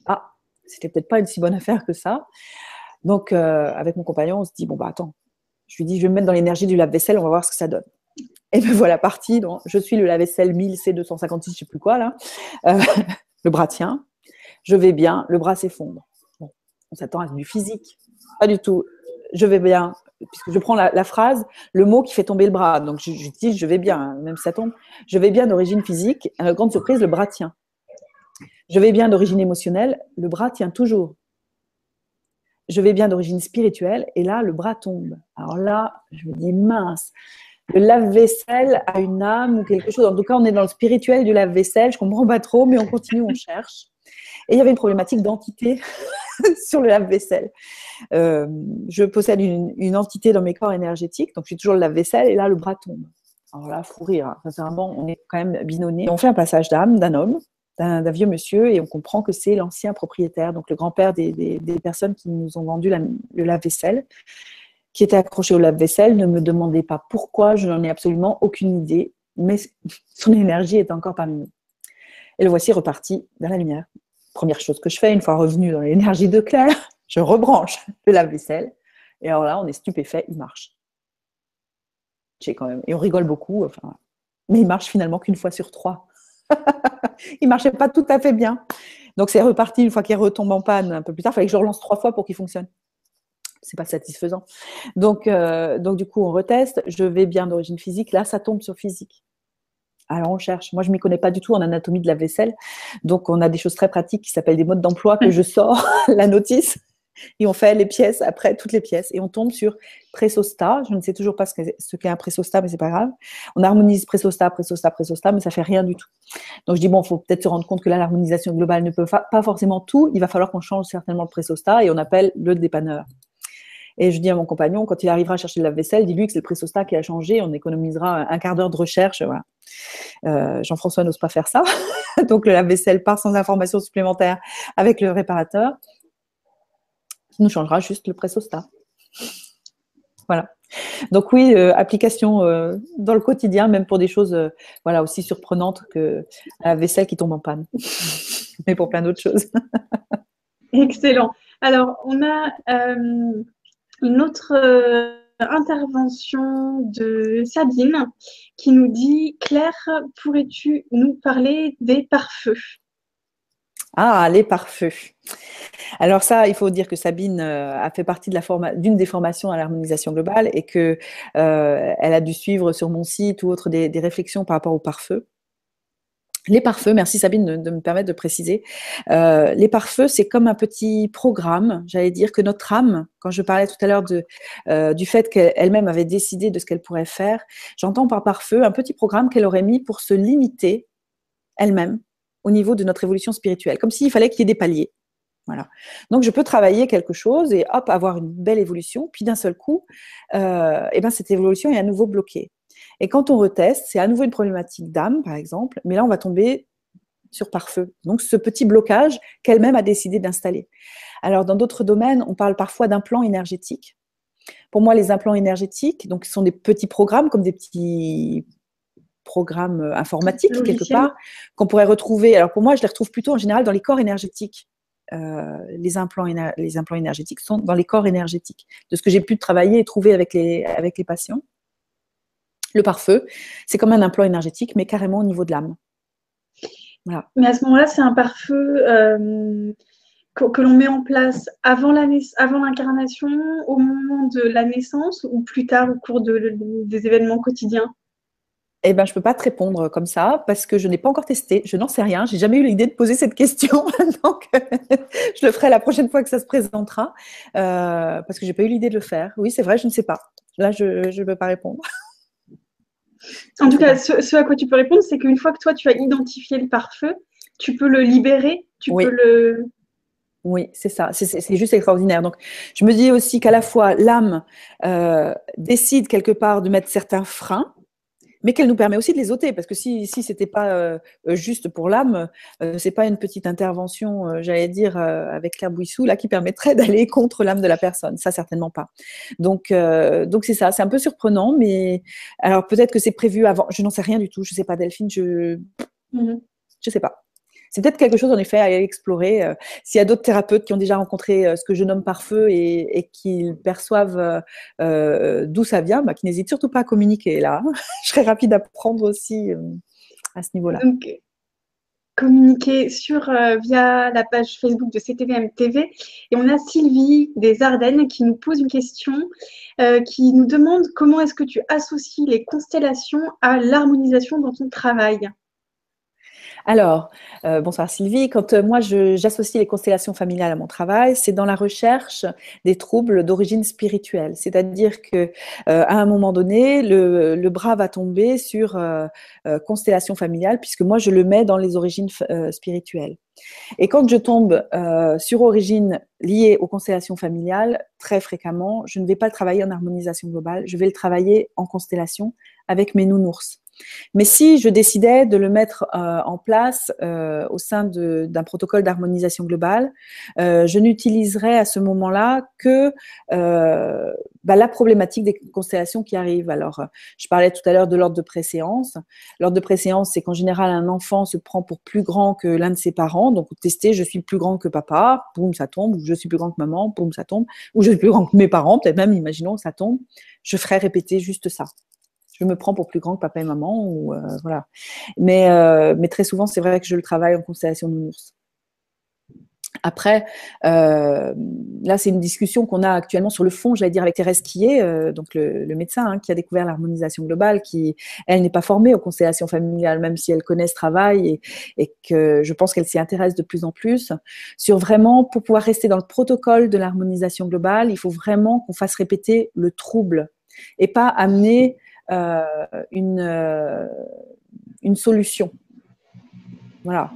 Ah, c'était peut-être pas une si bonne affaire que ça. Donc, avec mon compagnon, on se dit, bon, bah attends, je lui dis, je vais me mettre dans l'énergie du lave-vaisselle, on va voir ce que ça donne. Et me voilà partie, donc, je suis le lave-vaisselle 1000 C256, je ne sais plus quoi, là. Le bras tient, je vais bien, le bras s'effondre. Bon, on s'attend à du physique. Pas du tout. Je vais bien, puisque je prends la phrase, le mot qui fait tomber le bras. Donc, j'utilise je vais bien, hein, même si ça tombe. Je vais bien d'origine physique. À notre grande surprise, le bras tient. Je vais bien d'origine émotionnelle, le bras tient toujours. Je vais bien d'origine spirituelle, et là, le bras tombe. Alors là, je me dis, mince, le lave-vaisselle a une âme ou quelque chose. En tout cas, on est dans le spirituel du lave-vaisselle, je ne comprends pas trop, mais on continue, on cherche. Et il y avait une problématique d'entité sur le lave-vaisselle. Je possède une entité dans mes corps énergétiques, donc je suis toujours le lave-vaisselle, et là, le bras tombe. Alors là, il faut rire, hein. Sincèrement, on est quand même binônés. On fait un passage d'âme d'un homme, d'un vieux monsieur, et on comprend que c'est l'ancien propriétaire, donc le grand-père des personnes qui nous ont vendu le lave-vaisselle, qui était accroché au lave-vaisselle. Ne me demandez pas pourquoi, je n'en ai absolument aucune idée, mais son énergie est encore parmi nous. Et le voici reparti dans la lumière. Première chose que je fais, une fois revenu dans l'énergie de Claire, je rebranche le lave-vaisselle, et alors là, on est stupéfait, il marche. Quand même, et on rigole beaucoup, enfin, mais il marche finalement qu'une fois sur 3. Il ne marchait pas tout à fait bien. Donc, c'est reparti une fois qu'il retombe en panne un peu plus tard. Il fallait que je relance 3 fois pour qu'il fonctionne. Ce n'est pas satisfaisant. Donc, du coup, on reteste. Je vais bien d'origine physique. Là, ça tombe sur physique. Alors, on cherche. Moi, je ne m'y connais pas du tout en anatomie de la vaisselle. Donc, on a des choses très pratiques qui s'appellent des modes d'emploi que je sors, la notice. Et on fait les pièces, après toutes les pièces. Et on tombe sur pressostat. Je ne sais toujours pas ce qu'est un pressostat, mais c'est pas grave. On harmonise pressostat, mais ça fait rien du tout. Donc je dis, bon, il faut peut-être se rendre compte que là, l'harmonisation globale ne peut pas forcément tout. Il va falloir qu'on change certainement le pressostat, et on appelle le dépanneur. Et je dis à mon compagnon, quand il arrivera à chercher le lave-vaisselle, dis-lui que c'est le pressostat qui a changé. On économisera un quart d'heure de recherche. Voilà. Jean-François n'ose pas faire ça. Donc le lave-vaisselle part sans information supplémentaire avec le réparateur, qui nous changera juste le pressostat. Voilà. Donc oui, application dans le quotidien, même pour des choses voilà, aussi surprenantes que la vaisselle qui tombe en panne, mais pour plein d'autres choses. Excellent. Alors, on a une autre intervention de Sabine qui nous dit, Claire, pourrais-tu nous parler des pare-feux? Ah, les pare-feux. Alors ça, il faut dire que Sabine a fait partie d'une des formations à l'harmonisation globale, et que elle a dû suivre sur mon site ou autre des réflexions par rapport aux pare-feux. Les pare-feux, merci Sabine de me permettre de préciser. Les pare-feux, c'est comme un petit programme, j'allais dire, que notre âme, quand je parlais tout à l'heure du fait qu'elle-même avait décidé de ce qu'elle pourrait faire, j'entends par pare-feu un petit programme qu'elle aurait mis pour se limiter elle-même au niveau de notre évolution spirituelle, comme s'il fallait qu'il y ait des paliers. Voilà. Donc, je peux travailler quelque chose et hop, avoir une belle évolution. Puis d'un seul coup, eh ben, cette évolution est à nouveau bloquée. Et quand on reteste, c'est à nouveau une problématique d'âme, par exemple, mais là, on va tomber sur pare-feu. Donc, ce petit blocage qu'elle-même a décidé d'installer. Alors, dans d'autres domaines, on parle parfois d'implants énergétiques. Pour moi, les implants énergétiques, donc, ce sont des petits programmes, comme des petits programmes informatiques, quelque Logiciel. part, qu'on pourrait retrouver. Alors, pour moi, je les retrouve plutôt en général dans les corps énergétiques. Les implants énergétiques sont dans les corps énergétiques. De ce que j'ai pu travailler et trouver avec les patients, le pare-feu, c'est comme un implant énergétique, mais carrément au niveau de l'âme. Voilà. Mais à ce moment-là, c'est un pare-feu que l'on met en place avant l'incarnation, au moment de la naissance ou plus tard au cours des événements quotidiens? Eh ben, je peux pas te répondre comme ça parce que je n'ai pas encore testé. Je n'en sais rien. J'ai jamais eu l'idée de poser cette question. Donc, je le ferai la prochaine fois que ça se présentera parce que j'ai pas eu l'idée de le faire. Oui, c'est vrai, je ne sais pas. Là, je ne peux pas répondre. En tout cas, ce à quoi tu peux répondre, c'est qu'une fois que toi, tu as identifié le pare-feu, tu peux le libérer, tu peux Oui, le… oui, c'est ça. C'est juste extraordinaire. Donc, je me dis aussi qu'à la fois, l'âme décide quelque part de mettre certains freins, mais qu'elle nous permet aussi de les ôter. Parce que si c'était pas juste pour l'âme, c'est pas une petite intervention, j'allais dire, avec Claire Bouissou, là, qui permettrait d'aller contre l'âme de la personne. Ça, certainement pas. Donc c'est ça. C'est un peu surprenant, mais alors peut-être que c'est prévu avant. Je n'en sais rien du tout. Je sais pas, Delphine. Je sais pas. C'est peut-être quelque chose, en effet, à explorer. S'il y a d'autres thérapeutes qui ont déjà rencontré ce que je nomme pare-feu et qui perçoivent d'où ça vient, bah, qui n'hésitent surtout pas à communiquer. Là, je serais ravie d'apprendre aussi à ce niveau-là. Donc, communiquer via la page Facebook de CTVM TV. Et on a Sylvie des Ardennes qui nous pose une question, qui nous demande comment est-ce que tu associes les constellations à l'harmonisation dans ton travail? Alors, bonsoir Sylvie. Quand moi j'associe les constellations familiales à mon travail, c'est dans la recherche des troubles d'origine spirituelle. C'est-à-dire que à un moment donné, le bras va tomber sur constellation familiale, puisque moi je le mets dans les origines spirituelles. Et quand je tombe sur origine liée aux constellations familiales, très fréquemment, je ne vais pas le travailler en harmonisation globale, je vais le travailler en constellation avec mes nounours. Mais si je décidais de le mettre en place au sein d'un protocole d'harmonisation globale, je n'utiliserais à ce moment-là que la problématique des constellations qui arrivent. Alors, je parlais tout à l'heure de l'ordre de préséance. L'ordre de préséance, c'est qu'en général, un enfant se prend pour plus grand que l'un de ses parents. Donc, tester, je suis plus grand que papa, boum, ça tombe. Ou je suis plus grand que maman, boum, ça tombe. Ou je suis plus grand que mes parents, peut-être même, imaginons, ça tombe. Je ferais répéter juste ça. Je me prends pour plus grand que papa et maman, ou voilà. Mais très souvent, c'est vrai que je le travaille en constellation de nounours. Après, là, c'est une discussion qu'on a actuellement sur le fond, j'allais dire, avec Thérèse Quillet, donc le médecin qui a découvert l'harmonisation globale, qui, elle, n'est pas formée aux constellations familiales, même si elle connaît ce travail et que je pense qu'elle s'y intéresse de plus en plus. Sur vraiment, pour pouvoir rester dans le protocole de l'harmonisation globale, il faut vraiment qu'on fasse répéter le trouble et pas amener une solution. Voilà.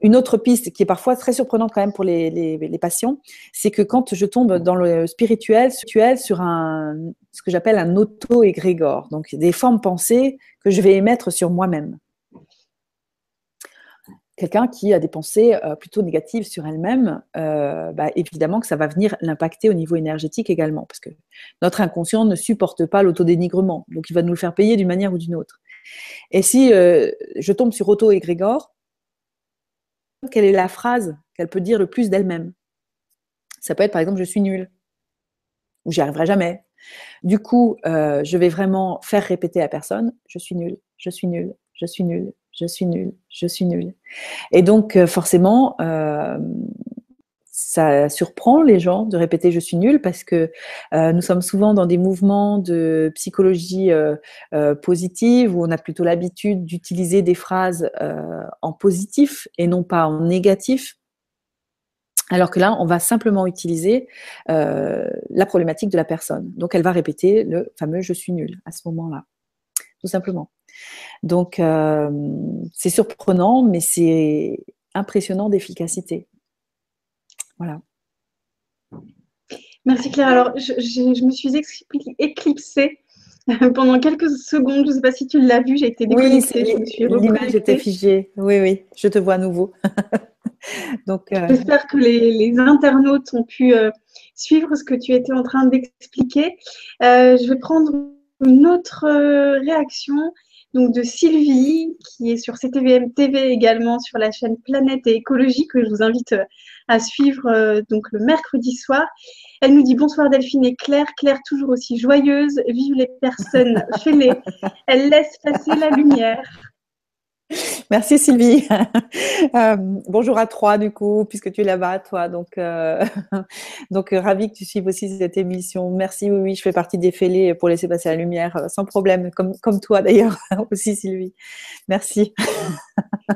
Une autre piste qui est parfois très surprenante quand même pour les patients, c'est que quand je tombe dans le spirituel sur ce que j'appelle un auto-égrégore, donc des formes pensées que je vais émettre sur moi-même. Quelqu'un qui a des pensées plutôt négatives sur elle-même, évidemment que ça va venir l'impacter au niveau énergétique également, parce que notre inconscient ne supporte pas l'autodénigrement, donc il va nous le faire payer d'une manière ou d'une autre. Et si je tombe sur auto-égrégore, quelle est la phrase qu'elle peut dire le plus d'elle-même? Ça peut être par exemple je suis nulle ou j'y arriverai jamais. Du coup, je vais vraiment faire répéter à la personne je suis nulle, je suis nulle, je suis nulle, je suis nulle, je suis nulle. Et donc forcément, ça surprend les gens de répéter je suis nulle parce que nous sommes souvent dans des mouvements de psychologie positive où on a plutôt l'habitude d'utiliser des phrases en positif et non pas en négatif. Alors que là, on va simplement utiliser la problématique de la personne. Donc, elle va répéter le fameux je suis nulle à ce moment-là, tout simplement. Donc, c'est surprenant, mais c'est impressionnant d'efficacité. Voilà. Merci Claire. Alors, je me suis éclipsée pendant quelques secondes. Je ne sais pas si tu l'as vu, j'ai été Oui, déconnectée, je me suis l'image était reconnectée. figée. Oui, oui, je te vois à nouveau. Donc, J'espère que les internautes ont pu suivre ce que tu étais en train d'expliquer. Je vais prendre une autre réaction donc de Sylvie, qui est sur CTVM TV également, sur la chaîne Planète et Écologie, que je vous invite à suivre donc le mercredi soir. Elle nous dit bonsoir Delphine et Claire. Claire toujours aussi joyeuse. Vive les personnes fêlées. Elle laisse passer la lumière. merci Sylvie. Bonjour à toi du coup, puisque tu es là-bas, toi. Donc, ravi que tu suives aussi cette émission. Merci, oui, oui, je fais partie des fêlés pour laisser passer la lumière, sans problème, comme toi d'ailleurs aussi Sylvie. Merci.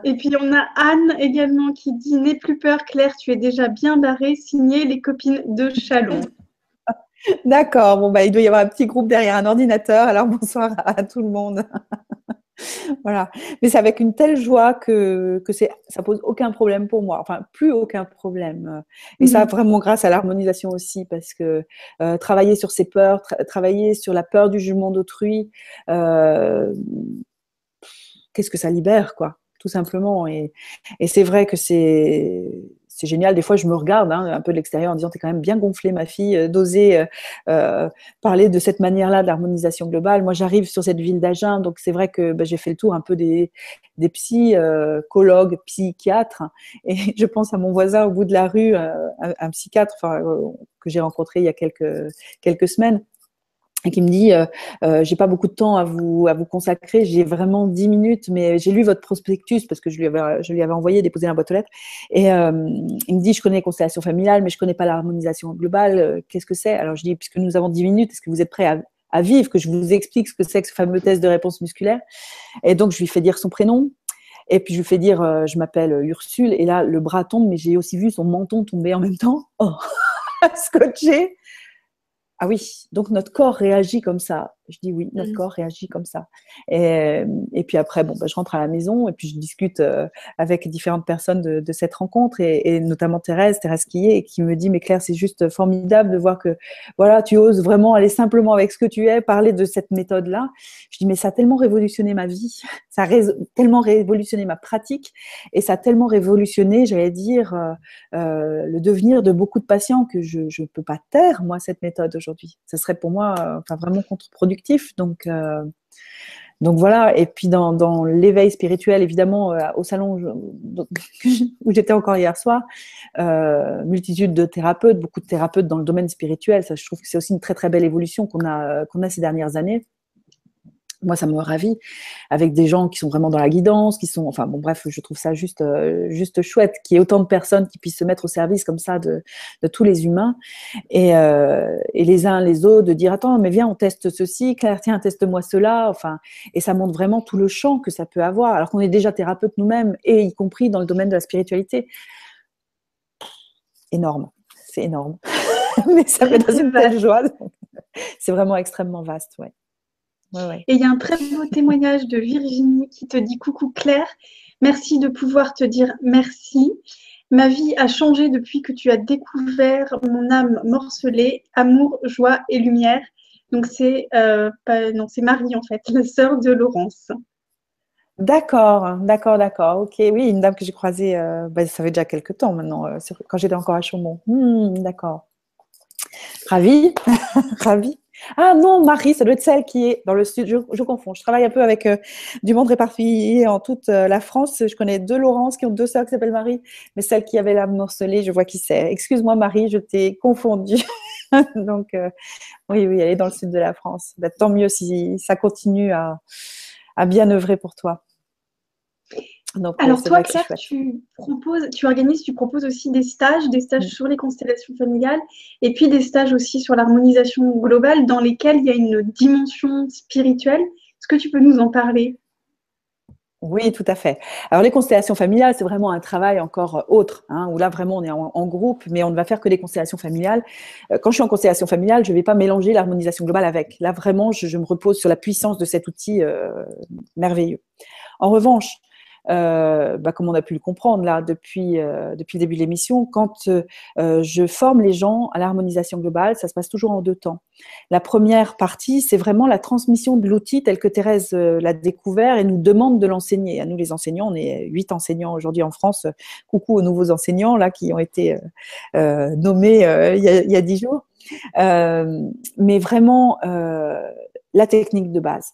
Et puis on a Anne également qui dit n'aie plus peur, Claire, tu es déjà bien barrée. Signé les copines de Chalon. D'accord, bon, bah, il doit y avoir un petit groupe derrière un ordinateur. Alors, bonsoir à tout le monde. Voilà. Mais c'est avec une telle joie que ça pose aucun problème pour moi. Enfin, plus aucun problème. Et ça, vraiment grâce à l'harmonisation aussi, parce que travailler sur ses peurs, travailler sur la peur du jugement d'autrui, qu'est-ce que ça libère, quoi, tout simplement. Et c'est vrai que c'est génial. Des fois, je me regarde un peu de l'extérieur en disant, t'es quand même bien gonflée, ma fille, d'oser parler de cette manière-là d'harmonisation globale. Moi, j'arrive sur cette ville d'Agen, donc c'est vrai que j'ai fait le tour un peu des psychologues, psychiatres. Et je pense à mon voisin au bout de la rue, un psychiatre que j'ai rencontré il y a quelques semaines, et qui me dit j'ai pas beaucoup de temps à vous consacrer, j'ai vraiment 10 minutes, mais j'ai lu votre prospectus parce que je lui avais envoyé déposer dans la boîte aux lettres, et il me dit je connais les constellations familiales mais je connais pas l'harmonisation globale, qu'est-ce que c'est? Alors je dis puisque nous avons 10 minutes, est-ce que vous êtes prêt à vivre que je vous explique ce que c'est que ce fameux test de réponse musculaire? Et donc je lui fais dire son prénom. Et puis je lui fais dire je m'appelle Ursule, et là le bras tombe, mais j'ai aussi vu son menton tomber en même temps. Oh, scotché. Ah oui, donc notre corps réagit comme ça. Je dis oui, notre corps réagit comme ça. Et puis après, je rentre à la maison et puis je discute avec différentes personnes de cette rencontre, et notamment Thérèse qui me dit mais Claire, c'est juste formidable de voir que voilà, tu oses vraiment aller simplement avec ce que tu es, parler de cette méthode-là. Je dis mais ça a tellement révolutionné ma vie, ça a tellement révolutionné ma pratique, et ça a tellement révolutionné, j'allais dire, le devenir de beaucoup de patients que je ne peux pas taire, moi, cette méthode aujourd'hui. Ça serait pour moi vraiment contre-productif. Donc voilà. Et puis dans l'éveil spirituel, évidemment, au salon où j'étais encore hier soir, multitude de thérapeutes, beaucoup de thérapeutes dans le domaine spirituel. Ça, je trouve que c'est aussi une très très belle évolution qu'on a ces dernières années. Moi, ça me ravit, avec des gens qui sont vraiment dans la guidance, bref, je trouve ça juste chouette qu'il y ait autant de personnes qui puissent se mettre au service comme ça de tous les humains, et les uns les autres de dire attends, mais viens, on teste ceci, Claire, tiens, teste-moi cela, et ça montre vraiment tout le champ que ça peut avoir, alors qu'on est déjà thérapeute nous-mêmes, et y compris dans le domaine de la spiritualité. Énorme, c'est énorme, mais ça me donne une telle joie. C'est vraiment extrêmement vaste, ouais. Ouais. Et il y a un très beau témoignage de Virginie qui te dit coucou Claire, merci de pouvoir te dire merci. Ma vie a changé depuis que tu as découvert mon âme morcelée, amour, joie et lumière. Donc c'est Marie en fait, la sœur de Laurence. D'accord. Ok, oui, une dame que j'ai croisée, ça fait déjà quelques temps maintenant, quand j'étais encore à Chaumont. D'accord. Ravie, ravie. Ah non, Marie, ça doit être celle qui est dans le sud. Je confonds. Je travaille un peu avec du monde réparti en toute la France. Je connais 2 Laurence qui ont 2 sœurs qui s'appellent Marie, mais celle qui avait l'âme morcelée, je vois qui c'est. Excuse-moi Marie, je t'ai confondue. Donc oui, elle est dans le sud de la France. Tant mieux si ça continue à bien œuvrer pour toi. Donc, alors toi, Claire, tu proposes aussi des stages sur les constellations familiales, et puis des stages aussi sur l'harmonisation globale dans lesquels il y a une dimension spirituelle. Est-ce que tu peux nous en parler? Oui, tout à fait. Alors, les constellations familiales, c'est vraiment un travail encore autre, où là, vraiment, on est en groupe, mais on ne va faire que des constellations familiales. Quand je suis en constellation familiale, je ne vais pas mélanger l'harmonisation globale avec. Là, vraiment, je me repose sur la puissance de cet outil merveilleux. En revanche, comme on a pu le comprendre là depuis le début de l'émission, quand je forme les gens à l'harmonisation globale, ça se passe toujours en 2 temps. La première partie, c'est vraiment la transmission de l'outil tel que Thérèse l'a découvert et nous demande de l'enseigner. À nous les enseignants, on est 8 enseignants aujourd'hui en France. Coucou aux nouveaux enseignants là qui ont été nommés il y a 10 jours. Mais vraiment la technique de base.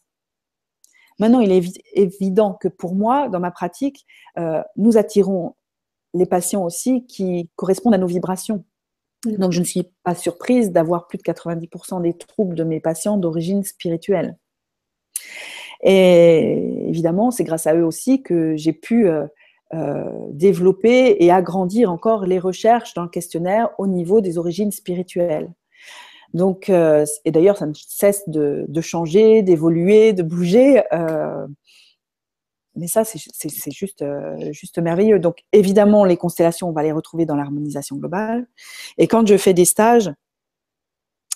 Maintenant, il est évident que pour moi, dans ma pratique, nous attirons les patients aussi qui correspondent à nos vibrations. Donc, je ne suis pas surprise d'avoir plus de 90% des troubles de mes patients d'origine spirituelle. Et évidemment, c'est grâce à eux aussi que j'ai pu développer et agrandir encore les recherches dans le questionnaire au niveau des origines spirituelles. Donc, et d'ailleurs, ça ne cesse de changer, d'évoluer, de bouger. Mais ça, c'est juste merveilleux. Donc, évidemment, les constellations, on va les retrouver dans l'harmonisation globale. Et quand je fais des stages,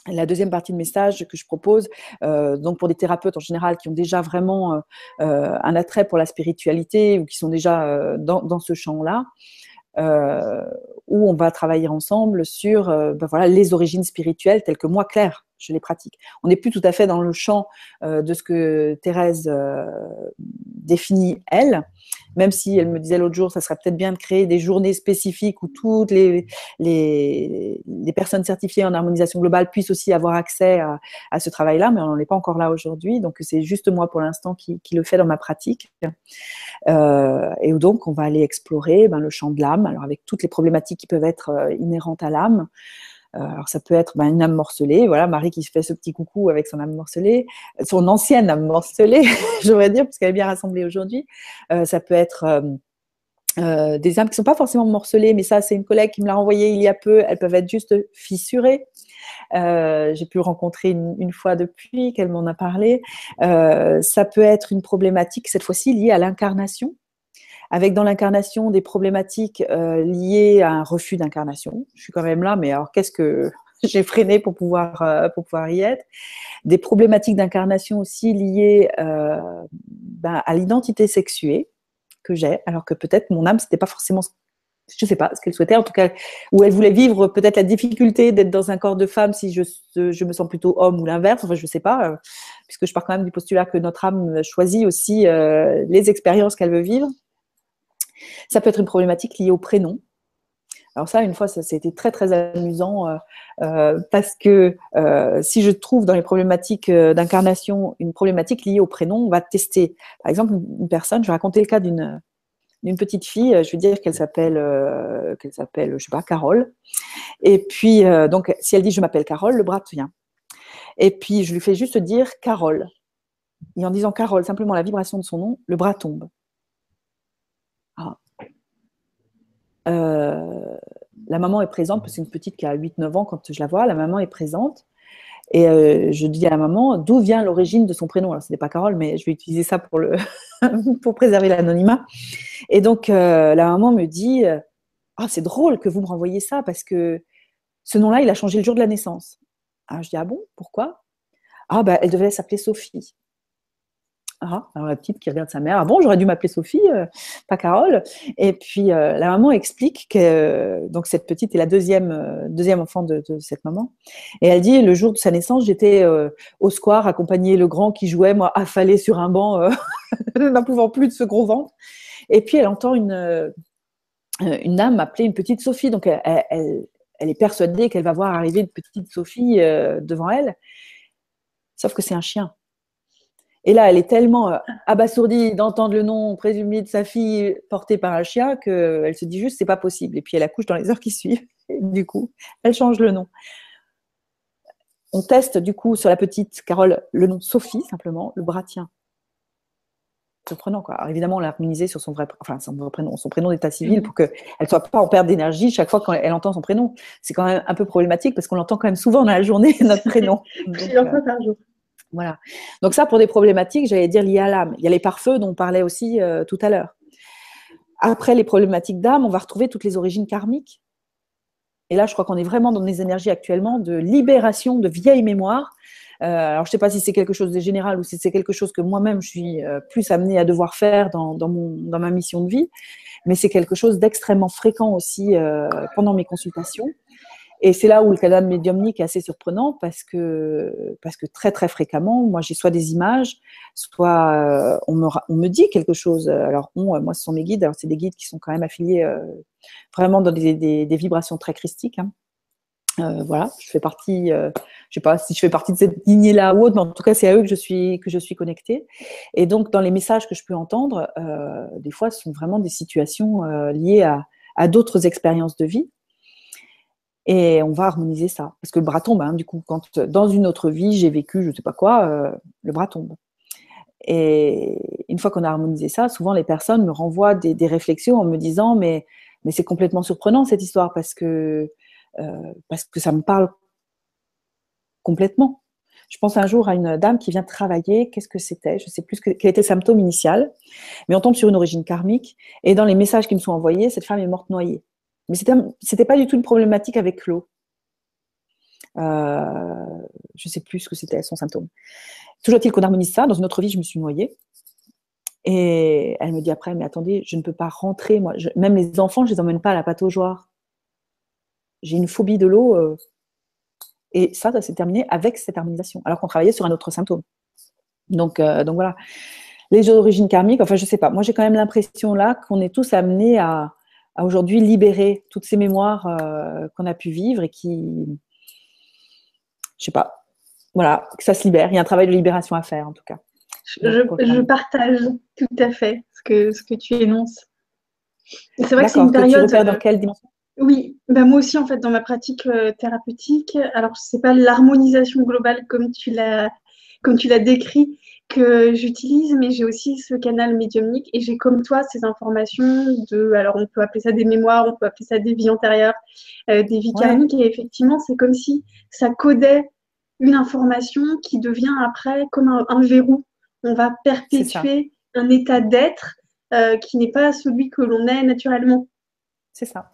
la deuxième partie de mes stages que je propose, donc pour des thérapeutes en général qui ont déjà vraiment un attrait pour la spiritualité ou qui sont déjà dans ce champ-là, où on va travailler ensemble sur voilà, les origines spirituelles telles que moi, Claire, je les pratique. On n'est plus tout à fait dans le champ de ce que Thérèse définit, elle, même si elle me disait l'autre jour, ça serait peut-être bien de créer des journées spécifiques où toutes les personnes certifiées en harmonisation globale puissent aussi avoir accès à ce travail-là, mais on n'en est pas encore là aujourd'hui, donc c'est juste moi pour l'instant qui le fais dans ma pratique. Et donc, on va aller explorer le champ de l'âme, alors avec toutes les problématiques qui peuvent être inhérentes à l'âme. Alors, ça peut être une âme morcelée, voilà, Marie qui se fait ce petit coucou avec son âme morcelée, son ancienne âme morcelée, je devrais dire, parce qu'elle est bien rassemblée aujourd'hui. Ça peut être des âmes qui ne sont pas forcément morcelées, mais ça, c'est une collègue qui me l'a envoyé il y a peu, elles peuvent être juste fissurées. J'ai pu le rencontrer une fois depuis qu'elle m'en a parlé. Ça peut être une problématique, cette fois-ci, liée à l'incarnation, avec dans l'incarnation des problématiques liées à un refus d'incarnation. Je suis quand même là, mais alors qu'est-ce que j'ai freiné pour pouvoir y être. Des problématiques d'incarnation aussi liées à l'identité sexuée que j'ai, alors que peut-être mon âme, c'était pas forcément, je sais pas, ce qu'elle souhaitait, en tout cas, où elle voulait vivre peut-être la difficulté d'être dans un corps de femme si je me sens plutôt homme ou l'inverse, enfin je sais pas, puisque je pars quand même du postulat que notre âme choisit aussi les expériences qu'elle veut vivre. Ça peut être une problématique liée au prénom. Alors ça, une fois, ça a été très très amusant parce que si je trouve dans les problématiques d'incarnation une problématique liée au prénom, on va tester. Par exemple, une personne, je vais raconter le cas d'une petite fille, je vais dire qu'elle s'appelle, je sais pas, Carole. Et puis, donc, si elle dit je m'appelle Carole, le bras vient. Et puis, je lui fais juste dire Carole. Et en disant Carole, simplement la vibration de son nom, le bras tombe. Ah. La maman est présente, parce que c'est une petite qui a 8-9 ans quand je la vois, la maman est présente. Et je dis à la maman d'où vient l'origine de son prénom. Alors, ce n'est pas Carole, mais je vais utiliser ça pour, pour préserver l'anonymat. Et donc, la maman me dit ah, c'est drôle que vous me renvoyiez ça parce que ce nom-là, il a changé le jour de la naissance. Alors, je dis ah bon, pourquoi? Ah, elle devait s'appeler Sophie. Ah, alors la petite qui regarde sa mère, ah bon, j'aurais dû m'appeler Sophie, pas Carole. Et puis la maman explique que donc cette petite est la deuxième enfant de cette maman. Et elle dit le jour de sa naissance, j'étais au square accompagner le grand qui jouait, moi affalée sur un banc, n'en pouvant plus de ce gros ventre. Et puis elle entend une âme appeler une petite Sophie. Donc elle est persuadée qu'elle va voir arriver une petite Sophie devant elle. Sauf que c'est un chien. Et là, elle est tellement abasourdie d'entendre le nom présumé de sa fille porté par un chien qu'elle se dit juste c'est pas possible. Et puis elle accouche dans les heures qui suivent. Et du coup, elle change le nom. On teste du coup sur la petite Carole le nom Sophie simplement, le bras tient. Surprenant quoi. Alors, évidemment, on l'a harmonisé sur son vrai prénom, son prénom d'état civil pour qu'elle ne soit pas en perte d'énergie chaque fois qu'elle entend son prénom. C'est quand même un peu problématique parce qu'on l'entend quand même souvent dans la journée notre prénom. Plusieurs fois par jour. Voilà. Donc ça, pour des problématiques, j'allais dire liées à l'âme. Il y a les pare-feux dont on parlait aussi tout à l'heure. Après les problématiques d'âme, on va retrouver toutes les origines karmiques. Et là, je crois qu'on est vraiment dans des énergies actuellement de libération de vieilles mémoires Alors, je ne sais pas si c'est quelque chose de général ou si c'est quelque chose que moi-même, je suis plus amenée à devoir faire dans ma mission de vie, mais c'est quelque chose d'extrêmement fréquent aussi pendant mes consultations. Et c'est là où le canal médiumnique est assez surprenant parce que très, très fréquemment, moi, j'ai soit des images, soit on me dit quelque chose. Alors, moi, ce sont mes guides. Alors, c'est des guides qui sont quand même affiliés vraiment dans des vibrations très christiques. Hein. Voilà, je fais partie, je sais pas si je fais partie de cette lignée-là ou autre, mais en tout cas, c'est à eux que je suis connectée. Et donc, dans les messages que je peux entendre, des fois, ce sont vraiment des situations liées à d'autres expériences de vie. Et on va harmoniser ça. Parce que le bras tombe, hein, du coup, quand dans une autre vie, j'ai vécu je ne sais pas quoi, le bras tombe. Et une fois qu'on a harmonisé ça, souvent les personnes me renvoient des réflexions en me disant mais c'est complètement surprenant cette histoire parce que ça me parle complètement. Je pense un jour à une dame qui vient travailler, qu'est-ce que c'était? Je ne sais plus quel était le symptôme initial, mais on tombe sur une origine karmique. Et dans les messages qui me sont envoyés, cette femme est morte noyée. Mais c'était pas du tout une problématique avec l'eau. Je ne sais plus ce que c'était son symptôme. Toujours est-il qu'on harmonise ça. Dans une autre vie, je me suis noyée. Et elle me dit après, mais attendez, je ne peux pas rentrer. Moi, même les enfants, je ne les emmène pas à la pataugeoire. J'ai une phobie de l'eau. Et ça s'est terminé avec cette harmonisation, alors qu'on travaillait sur un autre symptôme. Donc voilà. Les origines karmiques, enfin, je ne sais pas. Moi, j'ai quand même l'impression là qu'on est tous amenés à aujourd'hui libérer toutes ces mémoires qu'on a pu vivre et qui, je sais pas, voilà, que ça se libère. Il y a un travail de libération à faire, en tout cas. Je partage tout à fait ce que tu énonces. C'est vrai que c'est D'accord, une que tu période. repères dans quelle dimension? Oui, bah moi aussi, en fait, dans ma pratique thérapeutique, alors c'est pas l'harmonisation globale comme tu l'as décrit que j'utilise, mais j'ai aussi ce canal médiumnique et j'ai comme toi ces informations alors on peut appeler ça des mémoires, on peut appeler ça des vies antérieures, des vies Ouais, karmiques, et effectivement, c'est comme si ça codait une information qui devient après comme un verrou. On va c'est ça. perpétuer un état d'être qui n'est pas celui que l'on est naturellement. C'est ça.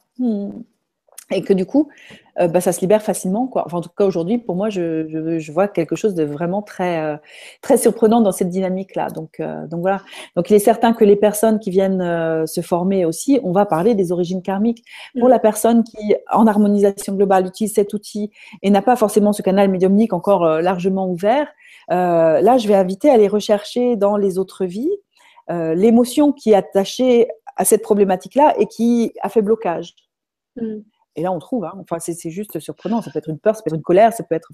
Et que du coup, ça se libère facilement, quoi. Enfin, en tout cas, aujourd'hui, pour moi, je vois quelque chose de vraiment très, très surprenant dans cette dynamique-là. Donc voilà. Donc il est certain que les personnes qui viennent se former aussi, on va parler des origines karmiques. Pour la personne qui, en harmonisation globale, utilise cet outil et n'a pas forcément ce canal médiumnique encore largement ouvert, là, je vais inviter à aller rechercher dans les autres vies l'émotion qui est attachée à cette problématique-là et qui a fait blocage. Et là, on trouve, hein, enfin, c'est juste surprenant. Ça peut être une peur, ça peut être une colère, ça peut être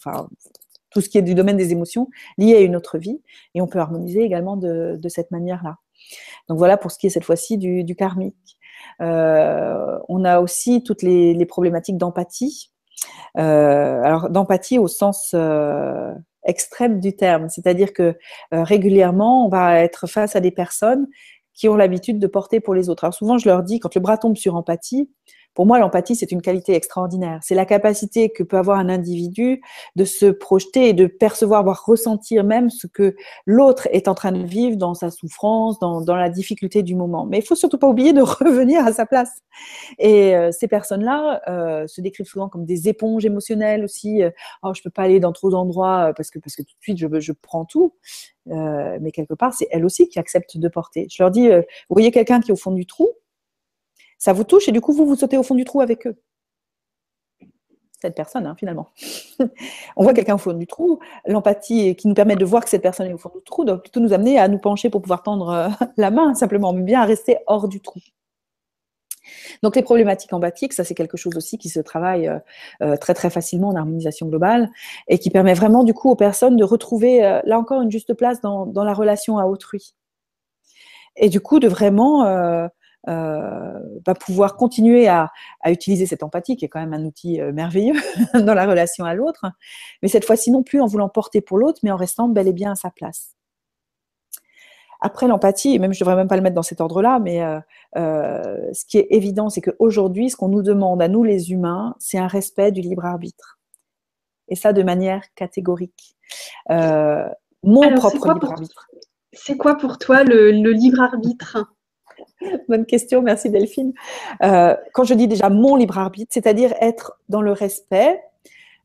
tout ce qui est du domaine des émotions lié à une autre vie. Et on peut harmoniser également de cette manière-là. Donc voilà pour ce qui est cette fois-ci du karmique. On a aussi toutes les problématiques d'empathie. Alors d'empathie au sens extrême du terme, c'est-à-dire que régulièrement, on va être face à des personnes qui ont l'habitude de porter pour les autres. Alors souvent, je leur dis, quand le bras tombe sur empathie, pour moi, l'empathie, c'est une qualité extraordinaire. C'est la capacité que peut avoir un individu de se projeter et de percevoir, voire ressentir même ce que l'autre est en train de vivre dans sa souffrance, dans la difficulté du moment. Mais il faut surtout pas oublier de revenir à sa place. Et ces personnes-là se décrivent souvent comme des éponges émotionnelles aussi. Oh, je peux pas aller dans trop d'endroits parce que tout de suite, je prends tout. Mais quelque part, c'est elles aussi qui acceptent de porter. Je leur dis, vous voyez quelqu'un qui est au fond du trou, ça vous touche et du coup, vous sautez au fond du trou avec eux. Cette personne, hein, finalement. On voit quelqu'un au fond du trou, l'empathie qui nous permet de voir que cette personne est au fond du trou doit plutôt nous amener à nous pencher pour pouvoir tendre la main, simplement, mais bien à rester hors du trou. Donc les problématiques empathiques, ça c'est quelque chose aussi qui se travaille très très facilement en harmonisation globale et qui permet vraiment du coup aux personnes de retrouver là encore une juste place dans la relation à autrui. Et du coup de vraiment pouvoir continuer à utiliser cette empathie, qui est quand même un outil merveilleux dans la relation à l'autre, mais cette fois-ci non plus en voulant porter pour l'autre, mais en restant bel et bien à sa place. Après l'empathie, et même je ne devrais même pas le mettre dans cet ordre-là, mais ce qui est évident, c'est qu'aujourd'hui, ce qu'on nous demande à nous les humains, c'est un respect du libre arbitre. Et ça de manière catégorique. Mon propre libre arbitre. C'est quoi pour toi le libre arbitre? Bonne question, merci Delphine. Quand je dis déjà mon libre arbitre, c'est-à-dire être dans le respect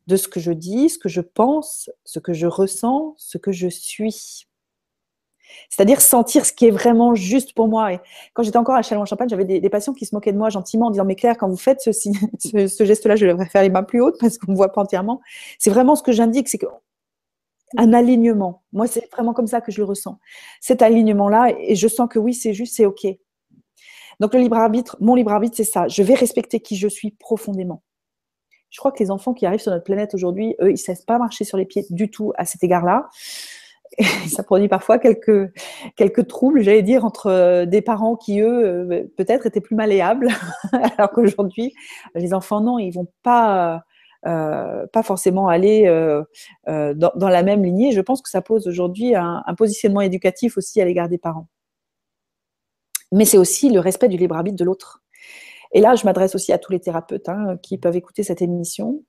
de ce que je dis, ce que je pense, ce que je ressens, ce que je suis. C'est-à-dire sentir ce qui est vraiment juste pour moi. Et quand j'étais encore à Châlons-en-Champagne, j'avais des patients qui se moquaient de moi gentiment en disant « Mais Claire, quand vous faites ce geste-là, je devrais faire les mains plus hautes parce qu'on ne me voit pas entièrement. » C'est vraiment ce que j'indique, c'est un alignement. Moi, c'est vraiment comme ça que je le ressens. Cet alignement-là, et je sens que oui, c'est juste, c'est OK. Donc le libre arbitre, mon libre arbitre, c'est ça. Je vais respecter qui je suis profondément. Je crois que les enfants qui arrivent sur notre planète aujourd'hui, eux, ils ne cessent pas marcher sur les pieds du tout à cet égard-là. Et ça produit parfois quelques troubles, j'allais dire, entre des parents qui, eux, peut-être étaient plus malléables, alors qu'aujourd'hui, les enfants, non, ils ne vont pas forcément aller dans la même lignée. Je pense que ça pose aujourd'hui un positionnement éducatif aussi à l'égard des parents. Mais c'est aussi le respect du libre arbitre de l'autre. Et là, je m'adresse aussi à tous les thérapeutes qui peuvent écouter cette émission.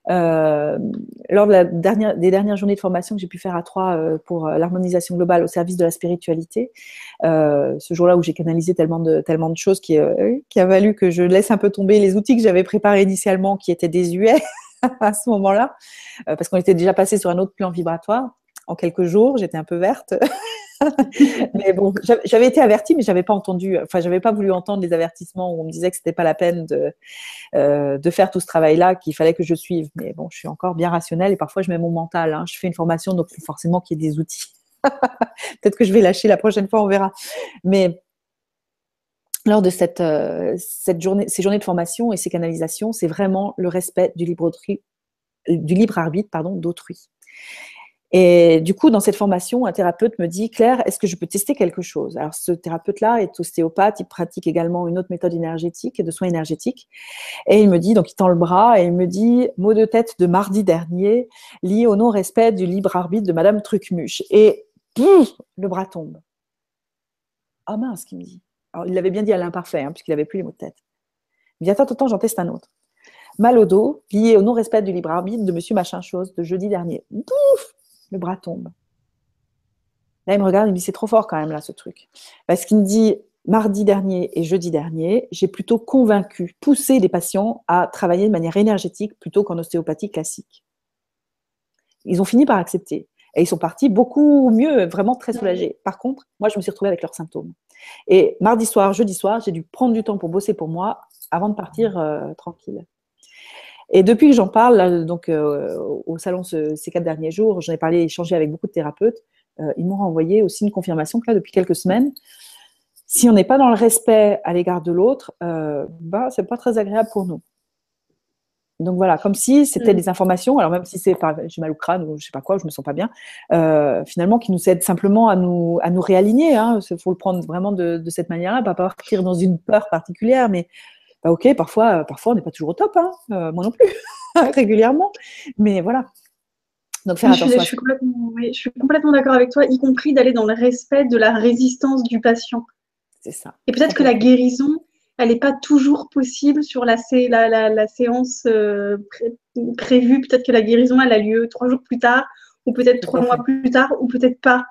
Lors de des dernières journées de formation que j'ai pu faire à Troyes pour l'harmonisation globale au service de la spiritualité, ce jour-là où j'ai canalisé tellement de choses qui a valu que je laisse un peu tomber les outils que j'avais préparés initialement qui étaient désuets à ce moment-là, parce qu'on était déjà passé sur un autre plan vibratoire. En quelques jours, j'étais un peu verte. Mais bon, j'avais été avertie, mais j'avais pas entendu, enfin, j'avais pas voulu entendre les avertissements où on me disait que c'était pas la peine de faire tout ce travail-là, qu'il fallait que je suive. Mais bon, je suis encore bien rationnelle et parfois je mets mon mental. Je fais une formation, donc il faut forcément qu'il y ait des outils. Peut-être que je vais lâcher la prochaine fois, on verra. Mais lors de ces journées de formation et ces canalisations, c'est vraiment le respect du libre arbitre, d'autrui. Et du coup, dans cette formation, un thérapeute me dit « Claire, est-ce que je peux tester quelque chose ?» Alors, ce thérapeute-là est ostéopathe, il pratique également une autre méthode énergétique, de soins énergétiques. Et il me dit, donc il tend le bras et il me dit « Mot de tête de mardi dernier, lié au non-respect du libre arbitre de Madame Trucmuche. » Et pouf, le bras tombe. « Ah mince », qu'il me dit. Alors, il l'avait bien dit à l'imparfait, puisqu'il n'avait plus les mots de tête. Il me dit « Attends, j'en teste un autre. » Mal au dos, lié au non-respect du libre arbitre de Monsieur Machin Chose, de jeudi dernier. Pouf, le bras tombe. Là, il me regarde, il me dit, c'est trop fort quand même, là, ce truc. Parce qu'il me dit, mardi dernier et jeudi dernier, j'ai plutôt convaincu, poussé les patients à travailler de manière énergétique plutôt qu'en ostéopathie classique. Ils ont fini par accepter. Et ils sont partis beaucoup mieux, vraiment très soulagés. Par contre, moi, je me suis retrouvée avec leurs symptômes. Et mardi soir, jeudi soir, j'ai dû prendre du temps pour bosser pour moi avant de partir tranquille. Et depuis que j'en parle, donc au salon ces 4 derniers jours, j'en ai parlé, échangé avec beaucoup de thérapeutes, ils m'ont renvoyé aussi une confirmation que là, depuis quelques semaines, si on n'est pas dans le respect à l'égard de l'autre, c'est pas très agréable pour nous. Donc voilà, comme si c'était des informations, alors même si c'est j'ai mal au crâne ou je sais pas quoi, je me sens pas bien, finalement qui nous aident simplement à nous réaligner. Il faut le prendre vraiment de cette manière-là, pas partir dans une peur particulière, mais ok, parfois on n'est pas toujours au top, moi non plus, régulièrement, mais voilà. Donc faire attention. Je suis complètement d'accord avec toi, y compris d'aller dans le respect de la résistance du patient. C'est ça. Et peut-être que la guérison, elle n'est pas toujours possible sur la séance prévue. Peut-être que la guérison, elle a lieu 3 jours plus tard, ou peut-être 3 mois plus tard, ou peut-être pas.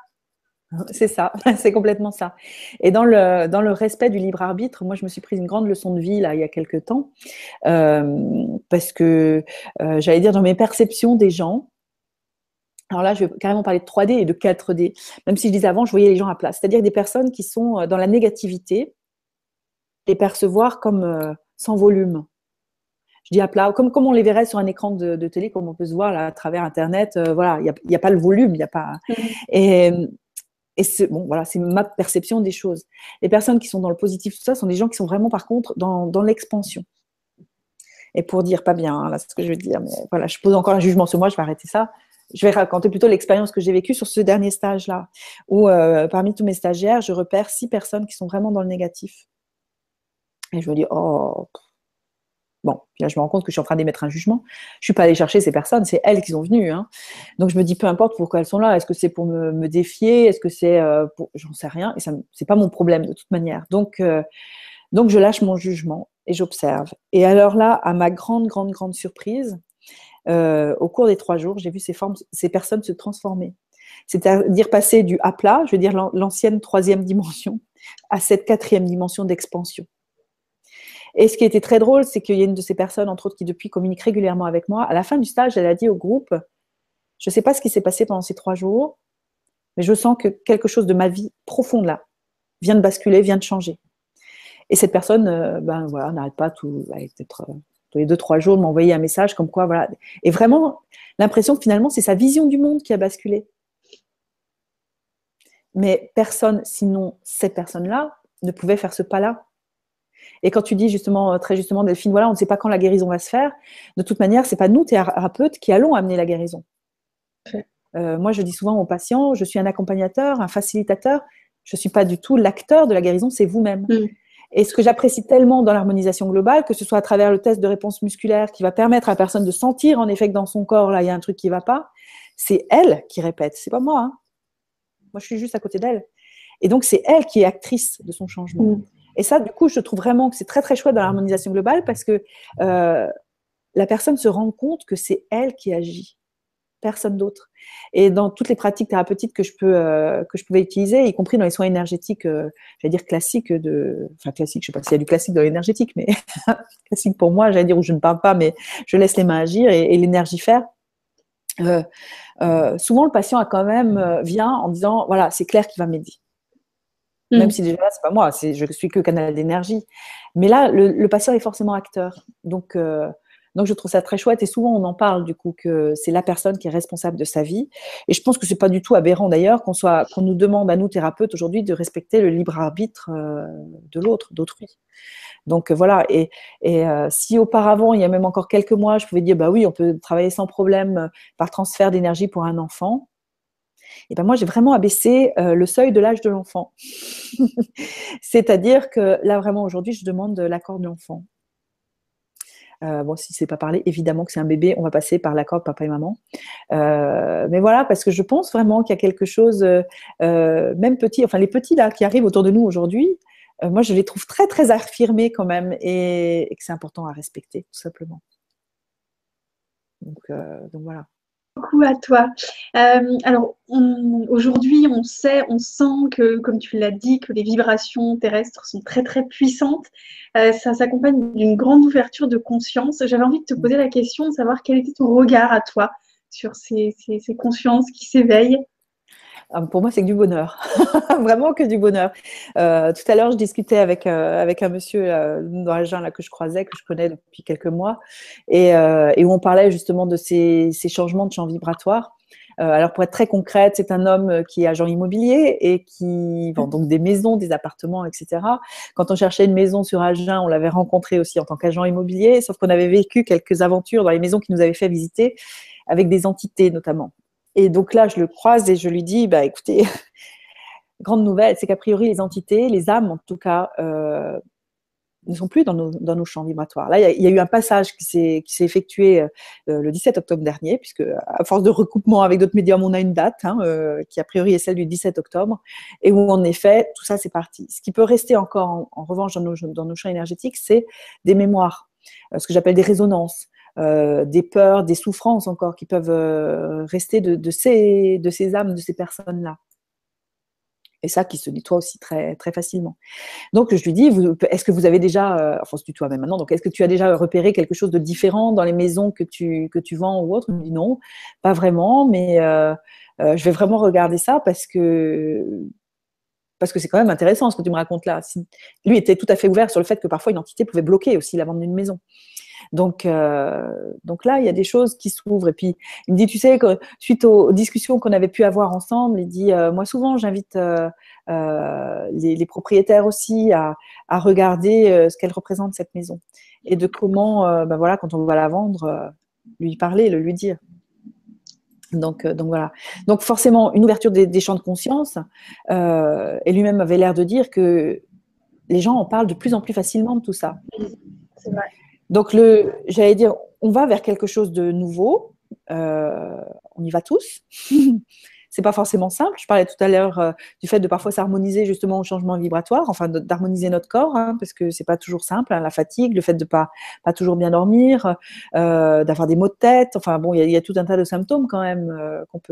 C'est ça, c'est complètement ça. Et dans le respect du libre arbitre, moi, je me suis prise une grande leçon de vie là il y a quelques temps, parce que j'allais dire dans mes perceptions des gens. Alors là, je vais carrément parler de 3D et de 4D. Même si je disais avant, je voyais les gens à plat. C'est-à-dire des personnes qui sont dans la négativité, les percevoir comme sans volume. Je dis à plat, comme on les verrait sur un écran de télé, comme on peut se voir là, à travers Internet. Voilà, il n'y a pas le volume, il n'y a pas. Et c'est ma perception des choses. Les personnes qui sont dans le positif, tout ça, sont des gens qui sont vraiment, par contre, dans l'expansion. Et pour dire, pas bien, là, c'est ce que je veux dire, mais voilà, je pose encore un jugement sur moi, je vais arrêter ça. Je vais raconter plutôt l'expérience que j'ai vécue sur ce dernier stage-là, où parmi tous mes stagiaires, je repère 6 personnes qui sont vraiment dans le négatif. Et je me dis, oh, bon, puis là, je me rends compte que je suis en train d'émettre un jugement. Je ne suis pas allée chercher ces personnes, c'est elles qui sont venues. Donc, je me dis, peu importe pourquoi elles sont là. Est-ce que c'est pour me défier? Est-ce que c'est pour... J'en sais rien. Et ça, c'est pas mon problème de toute manière. Donc, je lâche mon jugement et j'observe. Et alors là, à ma grande, grande, grande surprise, au cours des 3 jours, j'ai vu ces personnes se transformer. C'est-à-dire passer du à plat, je veux dire l'ancienne 3e dimension, à cette 4e dimension d'expansion. Et ce qui était très drôle, c'est qu'il y a une de ces personnes, entre autres, qui depuis communique régulièrement avec moi. À la fin du stage, elle a dit au groupe, je ne sais pas ce qui s'est passé pendant ces 3 jours, mais je sens que quelque chose de ma vie profonde là vient de basculer, vient de changer. Et cette personne, ben voilà, n'arrête pas peut-être tous les 2-3 jours de m'envoyer un message comme quoi, voilà. Et vraiment, l'impression que finalement, c'est sa vision du monde qui a basculé. Mais personne, sinon cette personne-là, ne pouvait faire ce pas-là. Et quand tu dis justement, très justement, Delphine, voilà, on ne sait pas quand la guérison va se faire. De toute manière, c'est pas nous, thérapeutes, qui allons amener la guérison. Moi, je dis souvent aux patients, je suis un accompagnateur, un facilitateur. Je suis pas du tout l'acteur de la guérison, c'est vous-même. Et ce que j'apprécie tellement dans l'harmonisation globale, que ce soit à travers le test de réponse musculaire qui va permettre à la personne de sentir en effet que dans son corps, là, il y a un truc qui va pas, c'est elle qui répète, c'est pas moi. Hein. Moi, je suis juste à côté d'elle. Et donc, c'est elle qui est actrice de son changement. Et ça, du coup, je trouve vraiment que c'est très, très chouette dans l'harmonisation globale parce que la personne se rend compte que c'est elle qui agit, personne d'autre. Et dans toutes les pratiques thérapeutiques que je pouvais utiliser, y compris dans les soins énergétiques, j'allais dire classiques enfin classiques, je sais pas s'il y a du classique dans l'énergétique, mais classique pour moi, j'allais dire où je ne parle pas, mais je laisse les mains agir et l'énergie faire. Souvent, le patient a quand même vient en disant, voilà, c'est Claire qui va m'aider. Même si déjà, c'est pas moi, je suis que canal d'énergie. Mais là, le patient est forcément acteur. Donc, je trouve ça très chouette. Et souvent, on en parle du coup que c'est la personne qui est responsable de sa vie. Et je pense que c'est pas du tout aberrant d'ailleurs qu'on nous demande à nous thérapeutes aujourd'hui de respecter le libre arbitre de l'autre, d'autrui. Donc voilà. Et si auparavant, il y a même encore quelques mois, je pouvais dire bah oui, on peut travailler sans problème par transfert d'énergie pour un enfant. Et ben moi, j'ai vraiment abaissé le seuil de l'âge de l'enfant. C'est-à-dire que là, vraiment, aujourd'hui, je demande l'accord de l'enfant. Bon, si c'est pas parlé, évidemment que c'est un bébé, on va passer par l'accord de papa et maman. Mais voilà, parce que je pense vraiment qu'il y a quelque chose, même petit, enfin les petits là qui arrivent autour de nous aujourd'hui, moi je les trouve très très affirmés quand même et que c'est important à respecter tout simplement. Donc voilà. Beaucoup à toi. Alors aujourd'hui, on sait, on sent que, comme tu l'as dit, que les vibrations terrestres sont très très puissantes. Ça s'accompagne d'une grande ouverture de conscience. J'avais envie de te poser la question de savoir quel était ton regard à toi sur ces consciences qui s'éveillent. Pour moi, c'est que du bonheur, vraiment que du bonheur. Tout à l'heure, je discutais avec un monsieur dans Agen là que je croisais, que je connais depuis quelques mois, et où on parlait justement de ces changements de champ vibratoire. Alors pour être très concrète, c'est un homme qui est agent immobilier et qui vend donc des maisons, des appartements, etc. Quand on cherchait une maison sur Agen, on l'avait rencontré aussi en tant qu'agent immobilier, sauf qu'on avait vécu quelques aventures dans les maisons qu'il nous avait fait visiter avec des entités notamment. Et donc là, je le croise et je lui dis, bah écoutez, grande nouvelle, c'est qu'a priori les entités, les âmes en tout cas, ne sont plus dans nos champs vibratoires. Là, il y a eu un passage qui s'est effectué le 17 octobre dernier, puisque à force de recoupement avec d'autres médiums, on a une date qui a priori est celle du 17 octobre, et où en effet, tout ça c'est parti. Ce qui peut rester encore en revanche dans nos champs énergétiques, c'est des mémoires, ce que j'appelle des résonances. Des peurs, des souffrances encore qui peuvent rester de ces âmes, de ces personnes-là. Et ça qui se nettoie aussi très, très facilement. Donc, je lui dis, est-ce que vous avez déjà, enfin, c'est toi même maintenant, donc est-ce que tu as déjà repéré quelque chose de différent dans les maisons que tu vends ou autre? Il me dit non, pas vraiment, mais je vais vraiment regarder ça parce que c'est quand même intéressant ce que tu me racontes là. Lui était tout à fait ouvert sur le fait que parfois une entité pouvait bloquer aussi la vente d'une maison. Donc là, il y a des choses qui s'ouvrent. Et puis, il me dit, tu sais, que, suite aux discussions qu'on avait pu avoir ensemble, il dit, moi souvent, j'invite les propriétaires aussi à regarder ce qu'elle représente, cette maison. Et de comment, ben voilà, quand on va la vendre, lui parler, le lui dire. Donc voilà. Donc forcément, une ouverture des champs de conscience. Et lui-même avait l'air de dire que les gens en parlent de plus en plus facilement de tout ça. C'est vrai. Donc, j'allais dire, on va vers quelque chose de nouveau. On y va tous. C'est pas forcément simple. Je parlais tout à l'heure du fait de parfois s'harmoniser justement au changement vibratoire, enfin d'harmoniser notre corps, parce que c'est pas toujours simple. La fatigue, le fait de pas toujours bien dormir, d'avoir des maux de tête. Enfin bon, il y a tout un tas de symptômes quand même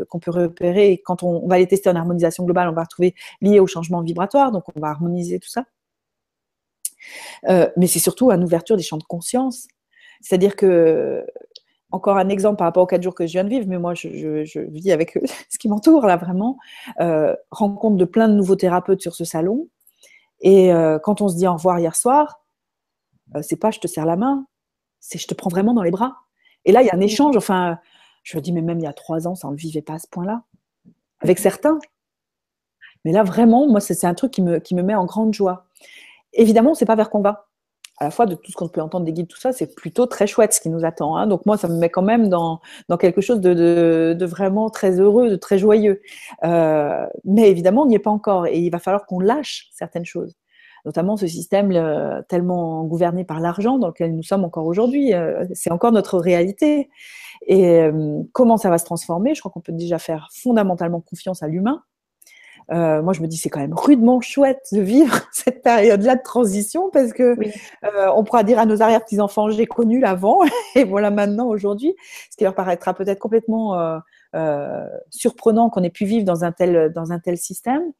qu'on peut repérer. Et quand on va les tester en harmonisation globale, on va retrouver liés au changement vibratoire. Donc on va harmoniser tout ça. Mais c'est surtout une ouverture des champs de conscience. C'est-à-dire que, encore un exemple par rapport aux 4 jours que je viens de vivre, mais moi, je vis avec ce qui m'entoure, là, vraiment. Rencontre de plein de nouveaux thérapeutes sur ce salon. Et quand on se dit au revoir hier soir, c'est pas je te serre la main, c'est je te prends vraiment dans les bras. Et là, il y a un échange. Enfin, je me dis, mais même il y a 3 ans, ça ne vivait pas à ce point-là. Avec certains. Mais là, vraiment, moi, c'est un truc qui me met en grande joie. Évidemment, on ne sait pas vers quoi on va. À la fois, de tout ce qu'on peut entendre des guides, tout ça, c'est plutôt très chouette ce qui nous attend. Hein. Donc moi, ça me met quand même dans quelque chose de vraiment très heureux, de très joyeux. Mais évidemment, on n'y est pas encore. Et il va falloir qu'on lâche certaines choses. Notamment ce système tellement gouverné par l'argent dans lequel nous sommes encore aujourd'hui. C'est encore notre réalité. Et comment ça va se transformer? Je crois qu'on peut déjà faire fondamentalement confiance à l'humain. Moi, je me dis, c'est quand même rudement chouette de vivre cette période-là de transition parce que on pourra dire à nos arrière-petits-enfants, j'ai connu l'avant et voilà maintenant, aujourd'hui, ce qui leur paraîtra peut-être complètement surprenant qu'on ait pu vivre dans un tel système.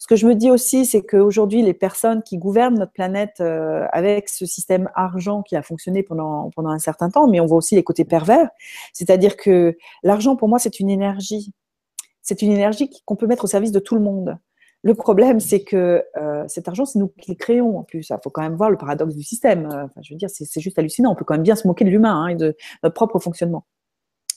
Ce que je me dis aussi, c'est qu'aujourd'hui, les personnes qui gouvernent notre planète avec ce système argent qui a fonctionné pendant un certain temps, mais on voit aussi les côtés pervers, c'est-à-dire que l'argent, pour moi, c'est une énergie. C'est une énergie qu'on peut mettre au service de tout le monde. Le problème, c'est que cet argent, c'est nous qui le créons en plus. Il faut quand même voir le paradoxe du système. Enfin, je veux dire, c'est juste hallucinant. On peut quand même bien se moquer de l'humain et de notre propre fonctionnement.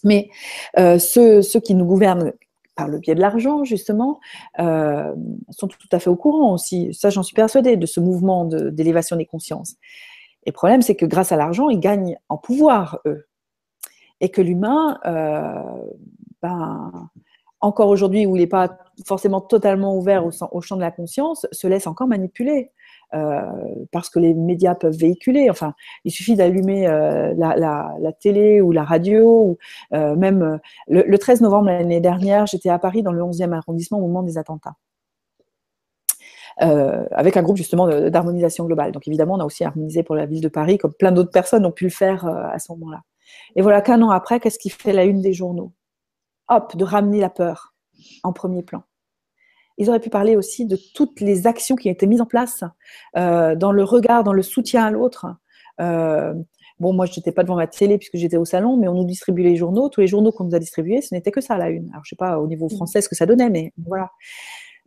Mais ceux qui nous gouvernent par le biais de l'argent, justement, sont tout à fait au courant aussi. Ça, j'en suis persuadée, de ce mouvement d'élévation des consciences. Et le problème, c'est que grâce à l'argent, ils gagnent en pouvoir, eux. Et que l'humain, encore aujourd'hui, où il n'est pas forcément totalement ouvert au champ de la conscience, se laisse encore manipuler. Parce que les médias peuvent véhiculer. Enfin, il suffit d'allumer la télé ou la radio. Ou, même le 13 novembre l'année dernière, j'étais à Paris dans le 11e arrondissement au moment des attentats. Avec un groupe justement d'harmonisation globale. Donc évidemment, on a aussi harmonisé pour la ville de Paris, comme plein d'autres personnes ont pu le faire à ce moment-là. Et voilà qu'un an après, qu'est-ce qui fait la une des journaux? Hop, de ramener la peur en premier plan. Ils auraient pu parler aussi de toutes les actions qui ont été mises en place dans le regard, dans le soutien à l'autre. Bon, moi, je n'étais pas devant ma télé puisque j'étais au salon, mais on nous distribue les journaux. Tous les journaux qu'on nous a distribués, ce n'était que ça, la une. Alors, je ne sais pas au niveau français ce que ça donnait, mais voilà.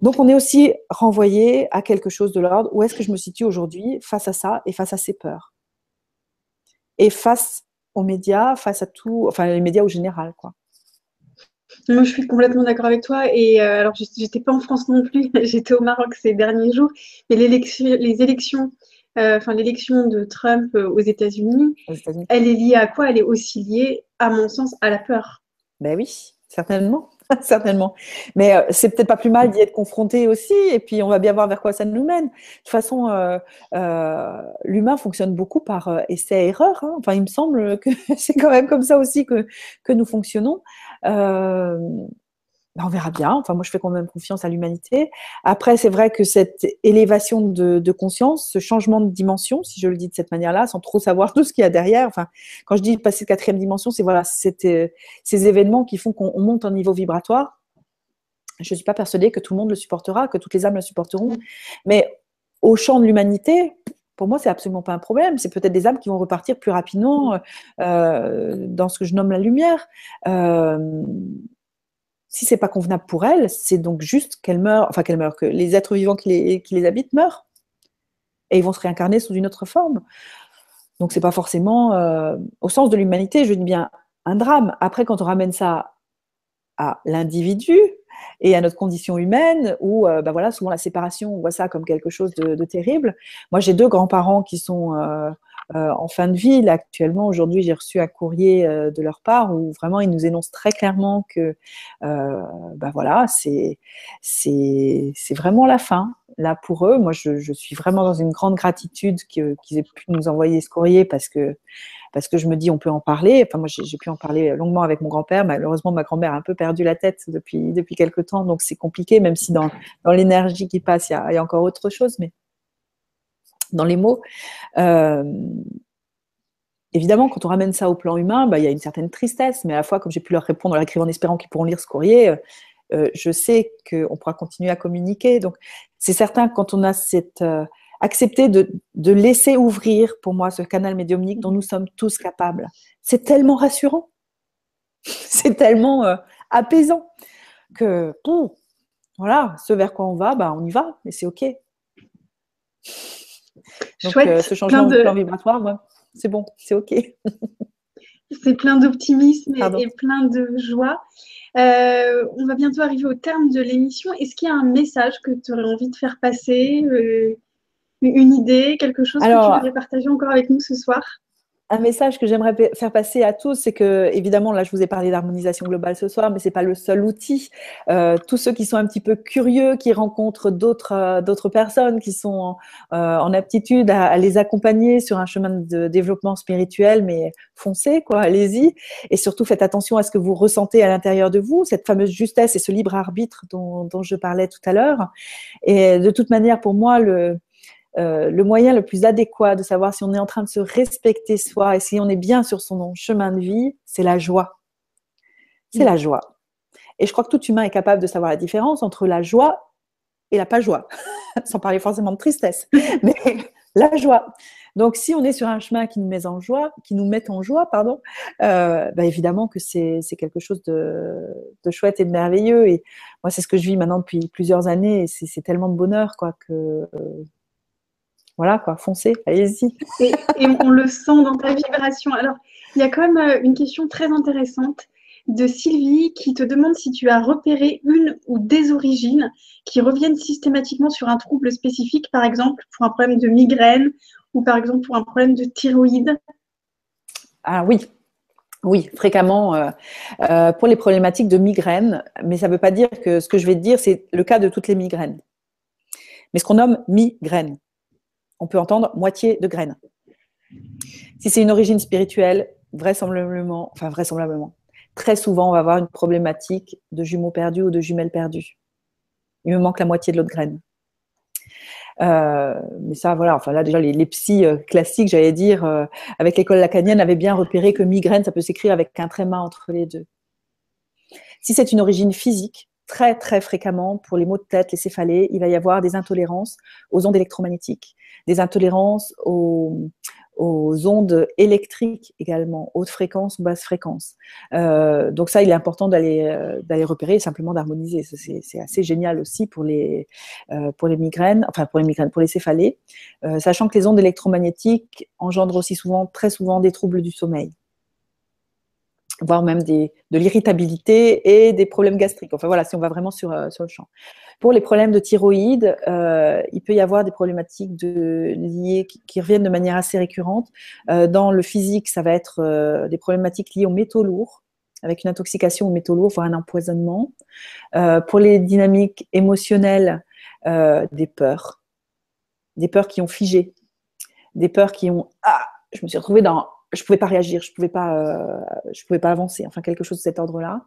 Donc, on est aussi renvoyé à quelque chose de l'ordre. Où est-ce que je me situe aujourd'hui face à ça et face à ces peurs? Et face aux médias, face à tout, enfin, les médias au général, quoi. Moi, je suis complètement d'accord avec toi. Et alors, j'étais pas en France non plus. J'étais au Maroc ces derniers jours. Mais l'élection de Trump aux États-Unis, elle est liée à quoi? Elle est aussi liée, à mon sens, à la peur. Ben oui, certainement. Certainement. Mais c'est peut-être pas plus mal d'y être confronté aussi, et puis on va bien voir vers quoi ça nous mène. De toute façon, l'humain fonctionne beaucoup par essai-erreur. Hein. Enfin, il me semble que c'est quand même comme ça aussi que nous fonctionnons. On verra bien. Enfin, moi, je fais quand même confiance à l'humanité. Après, c'est vrai que cette élévation de conscience, ce changement de dimension, si je le dis de cette manière-là, sans trop savoir tout ce qu'il y a derrière. Enfin, quand je dis passer de 4e dimension, c'est voilà, ces événements qui font qu'on monte en niveau vibratoire. Je ne suis pas persuadée que tout le monde le supportera, que toutes les âmes le supporteront. Mais au champ de l'humanité, pour moi, c'est absolument pas un problème. C'est peut-être des âmes qui vont repartir plus rapidement dans ce que je nomme la lumière. Si c'est pas convenable pour elles, c'est donc juste qu'elles meurent, que les êtres vivants qui les habitent meurent. Et ils vont se réincarner sous une autre forme. Donc c'est pas forcément, au sens de l'humanité, je dis bien un drame. Après, quand on ramène ça à l'individu et à notre condition humaine, où voilà, souvent la séparation, on voit ça comme quelque chose de terrible. Moi, j'ai 2 grands-parents qui sont en fin de vie. Là, actuellement, aujourd'hui, j'ai reçu un courrier de leur part où vraiment ils nous énoncent très clairement que voilà, c'est vraiment la fin. Là, pour eux, moi, je suis vraiment dans une grande gratitude qu'ils aient pu nous envoyer ce courrier parce que je me dis on peut en parler. Enfin, moi, j'ai pu en parler longuement avec mon grand-père. Malheureusement, ma grand-mère a un peu perdu la tête depuis quelque temps, donc c'est compliqué, même si dans l'énergie qui passe, il y a encore autre chose, mais dans les mots. Évidemment, quand on ramène ça au plan humain, il y a une certaine tristesse, mais à la fois, comme j'ai pu leur répondre en l'écrivant en espérant qu'ils pourront lire ce courrier, je sais qu'on pourra continuer à communiquer. Donc, c'est certain que quand on a cette accepter de laisser ouvrir pour moi ce canal médiumnique dont nous sommes tous capables. C'est tellement rassurant, c'est tellement apaisant que voilà, ce vers quoi on va, bah, on y va et c'est OK. Donc Chouette, ce changement de plan vibratoire, moi, c'est bon, c'est OK. C'est plein d'optimisme et plein de joie. On va bientôt arriver au terme de l'émission. Est-ce qu'il y a un message que tu aurais envie de faire passer, une idée, quelque chose que tu voudrais partager encore avec nous ce soir? Un message que j'aimerais faire passer à tous, c'est que, évidemment, là, je vous ai parlé d'harmonisation globale ce soir, mais ce n'est pas le seul outil. Tous ceux qui sont un petit peu curieux, qui rencontrent d'autres personnes qui sont en aptitude à les accompagner sur un chemin de développement spirituel, mais foncez, quoi, allez-y. Et surtout, faites attention à ce que vous ressentez à l'intérieur de vous, cette fameuse justesse et ce libre arbitre dont je parlais tout à l'heure. Et de toute manière, pour moi, le moyen le plus adéquat de savoir si on est en train de se respecter soi et si on est bien sur son chemin de vie, c'est la joie. C'est la joie. Et je crois que tout humain est capable de savoir la différence entre la joie et la pas joie, sans parler forcément de tristesse, mais la joie. Donc, si on est sur un chemin qui nous met en joie, bah évidemment que c'est quelque chose de chouette et de merveilleux. Et moi, c'est ce que je vis maintenant depuis plusieurs années et c'est tellement de bonheur, quoi, que voilà, quoi, foncez, allez-y. Et on le sent dans ta vibration. Alors, il y a quand même une question très intéressante de Sylvie qui te demande si tu as repéré une ou des origines qui reviennent systématiquement sur un trouble spécifique, par exemple pour un problème de migraine ou par exemple pour un problème de thyroïde. Ah oui, fréquemment pour les problématiques de migraine, mais ça ne veut pas dire que ce que je vais te dire, c'est le cas de toutes les migraines. Mais ce qu'on nomme migraine, on peut entendre moitié de graine. Si c'est une origine spirituelle, vraisemblablement, très souvent, on va avoir une problématique de jumeaux perdus ou de jumelles perdues. Il me manque la moitié de l'autre graine. Mais ça, voilà, enfin là, déjà, les psys classiques, j'allais dire, avec l'école lacanienne, avaient bien repéré que migraine, ça peut s'écrire avec un tréma entre les deux. Si c'est une origine physique, très, très fréquemment, pour les maux de tête, les céphalées, il va y avoir des intolérances aux ondes électromagnétiques, des intolérances aux ondes électriques également, haute fréquence ou basse fréquence. Donc ça, il est important d'aller repérer et simplement d'harmoniser. C'est assez génial aussi pour les migraines, enfin pour les céphalées, sachant que les ondes électromagnétiques engendrent aussi très souvent des troubles du sommeil, voire même de l'irritabilité et des problèmes gastriques. Enfin voilà, si on va vraiment sur le champ. Pour les problèmes de thyroïde, il peut y avoir des problématiques liées qui reviennent de manière assez récurrente. Dans le physique, ça va être des problématiques liées aux métaux lourds, avec une intoxication aux métaux lourds, voire un empoisonnement. Pour les dynamiques émotionnelles, des peurs qui ont figé, des peurs qui ont je me suis retrouvée je pouvais pas réagir, je pouvais pas avancer, enfin quelque chose de cet ordre-là.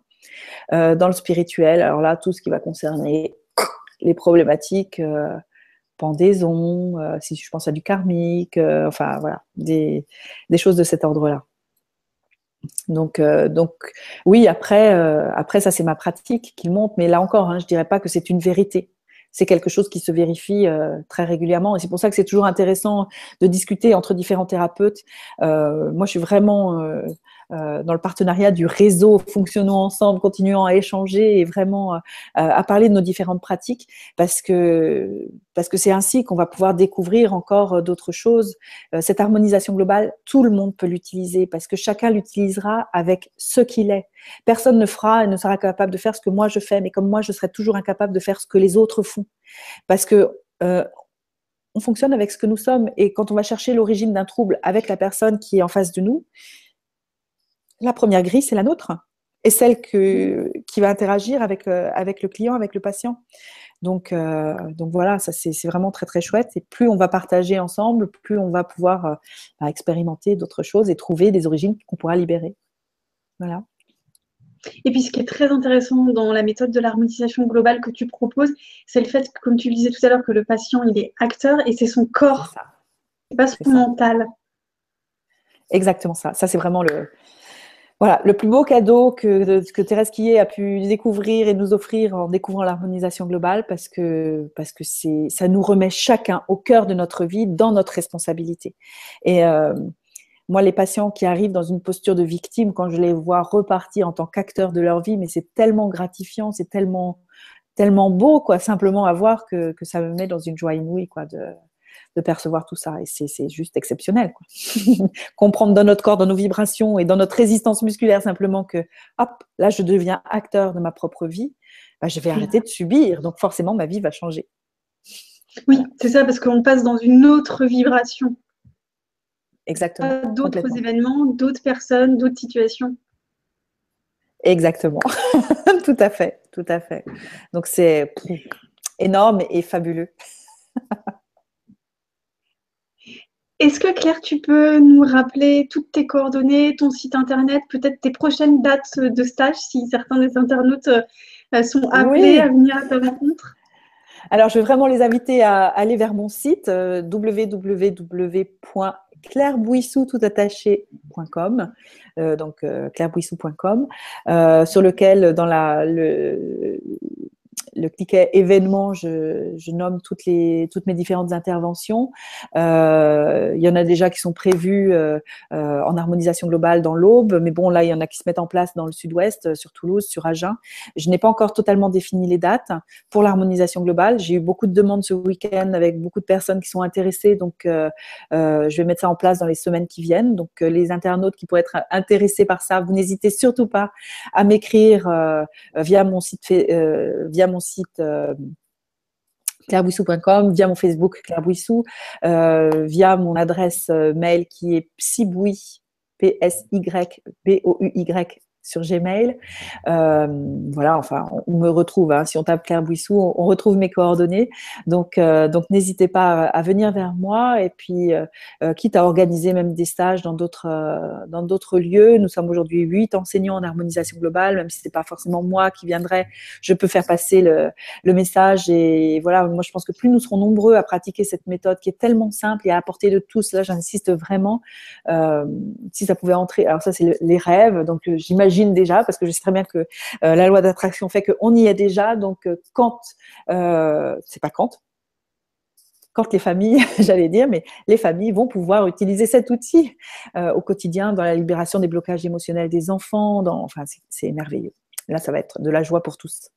Dans le spirituel, alors là, tout ce qui va concerner les problématiques pendaison, si je pense à du karmique, enfin voilà, des choses de cet ordre-là. Donc oui, après ça c'est ma pratique qui monte, mais là encore, je dirais pas que c'est une vérité. C'est quelque chose qui se vérifie très régulièrement. Et c'est pour ça que c'est toujours intéressant de discuter entre différents thérapeutes. Moi, je suis vraiment dans le partenariat du réseau, fonctionnons ensemble, continuons à échanger et vraiment à parler de nos différentes pratiques parce que c'est ainsi qu'on va pouvoir découvrir encore d'autres choses. Cette harmonisation globale, tout le monde peut l'utiliser parce que chacun l'utilisera avec ce qu'il est. Personne ne sera capable de faire ce que moi je fais, mais comme moi, je serai toujours incapable de faire ce que les autres font. Parce que on fonctionne avec ce que nous sommes et quand on va chercher l'origine d'un trouble avec la personne qui est en face de nous, la première grille, c'est la nôtre et celle qui va interagir avec le client, avec le patient. Donc voilà, ça c'est vraiment très très chouette. Et plus on va partager ensemble, plus on va pouvoir expérimenter d'autres choses et trouver des origines qu'on pourra libérer. Voilà. Et puis, ce qui est très intéressant dans la méthode de l'harmonisation globale que tu proposes, c'est le fait, comme tu le disais tout à l'heure, que le patient, il est acteur et c'est son corps, c'est pas son mental. Exactement ça. Ça, c'est vraiment Voilà, le plus beau cadeau que Thérèse Quillet a pu découvrir et nous offrir en découvrant l'harmonisation globale, parce que ça nous remet chacun au cœur de notre vie, dans notre responsabilité. Et moi, les patients qui arrivent dans une posture de victime, quand je les vois repartir en tant qu'acteurs de leur vie, mais c'est tellement gratifiant, c'est tellement beau, quoi, simplement à voir que ça me met dans une joie inouïe, quoi, de percevoir tout ça. Et c'est juste exceptionnel, quoi. Comprendre dans notre corps, dans nos vibrations et dans notre résistance musculaire, simplement que, hop, là, je deviens acteur de ma propre vie, bah, je vais arrêter de subir. Donc, forcément, ma vie va changer. Oui, c'est ça, parce qu'on passe dans une autre vibration. Exactement. D'autres événements, d'autres personnes, d'autres situations. Exactement. Tout à fait, tout à fait. Donc, c'est énorme et fabuleux. Est-ce que Claire, tu peux nous rappeler toutes tes coordonnées, ton site internet, peut-être tes prochaines dates de stage, si certains des internautes sont appelés à venir à ta rencontre? Alors, je vais vraiment les inviter à aller vers mon site www.clairebouissou.com, donc clairebouissou.com, sur lequel, dans le cliquet événements, je nomme toutes mes différentes interventions. Il y en a déjà qui sont prévues en harmonisation globale dans l'Aube, mais bon, là, il y en a qui se mettent en place dans le sud-ouest, sur Toulouse, sur Agen. Je n'ai pas encore totalement défini les dates pour l'harmonisation globale. J'ai eu beaucoup de demandes ce week-end avec beaucoup de personnes qui sont intéressées, donc je vais mettre ça en place dans les semaines qui viennent. Donc, les internautes qui pourraient être intéressés par ça, vous n'hésitez surtout pas à m'écrire via mon site clairebouissou.com, via mon Facebook Claire Bouissou, via mon adresse mail qui est psybouy, PSYBOUY sur Gmail. Voilà, enfin, on me retrouve. Hein, si on tape Claire Bouissou, on retrouve mes coordonnées. Donc n'hésitez pas à venir vers moi. Et puis, quitte à organiser même des stages dans d'autres lieux. Nous sommes aujourd'hui 8 enseignants en harmonisation globale, même si c'est pas forcément moi qui viendrai. Je peux faire passer le message. Et voilà, moi, je pense que plus nous serons nombreux à pratiquer cette méthode qui est tellement simple et à la portée de tous, là, j'insiste vraiment, si ça pouvait entrer. Alors ça, c'est les rêves. Donc, j'imagine déjà, parce que je sais très bien que la loi d'attraction fait qu'on y est déjà. Donc, c'est pas quand les familles, j'allais dire, mais les familles vont pouvoir utiliser cet outil au quotidien dans la libération des blocages émotionnels des enfants. Enfin, c'est merveilleux. Là, ça va être de la joie pour tous.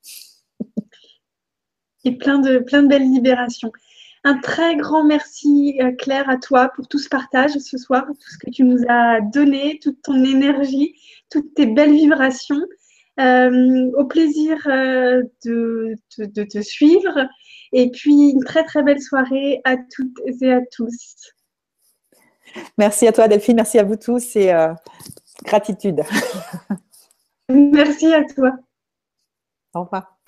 Et plein de belles libérations. Un très grand merci, Claire, à toi pour tout ce partage ce soir, tout ce que tu nous as donné, toute ton énergie, toutes tes belles vibrations. Au plaisir de te suivre. Et puis, une très, très belle soirée à toutes et à tous. Merci à toi, Delphine. Merci à vous tous et gratitude. Merci à toi. Au revoir.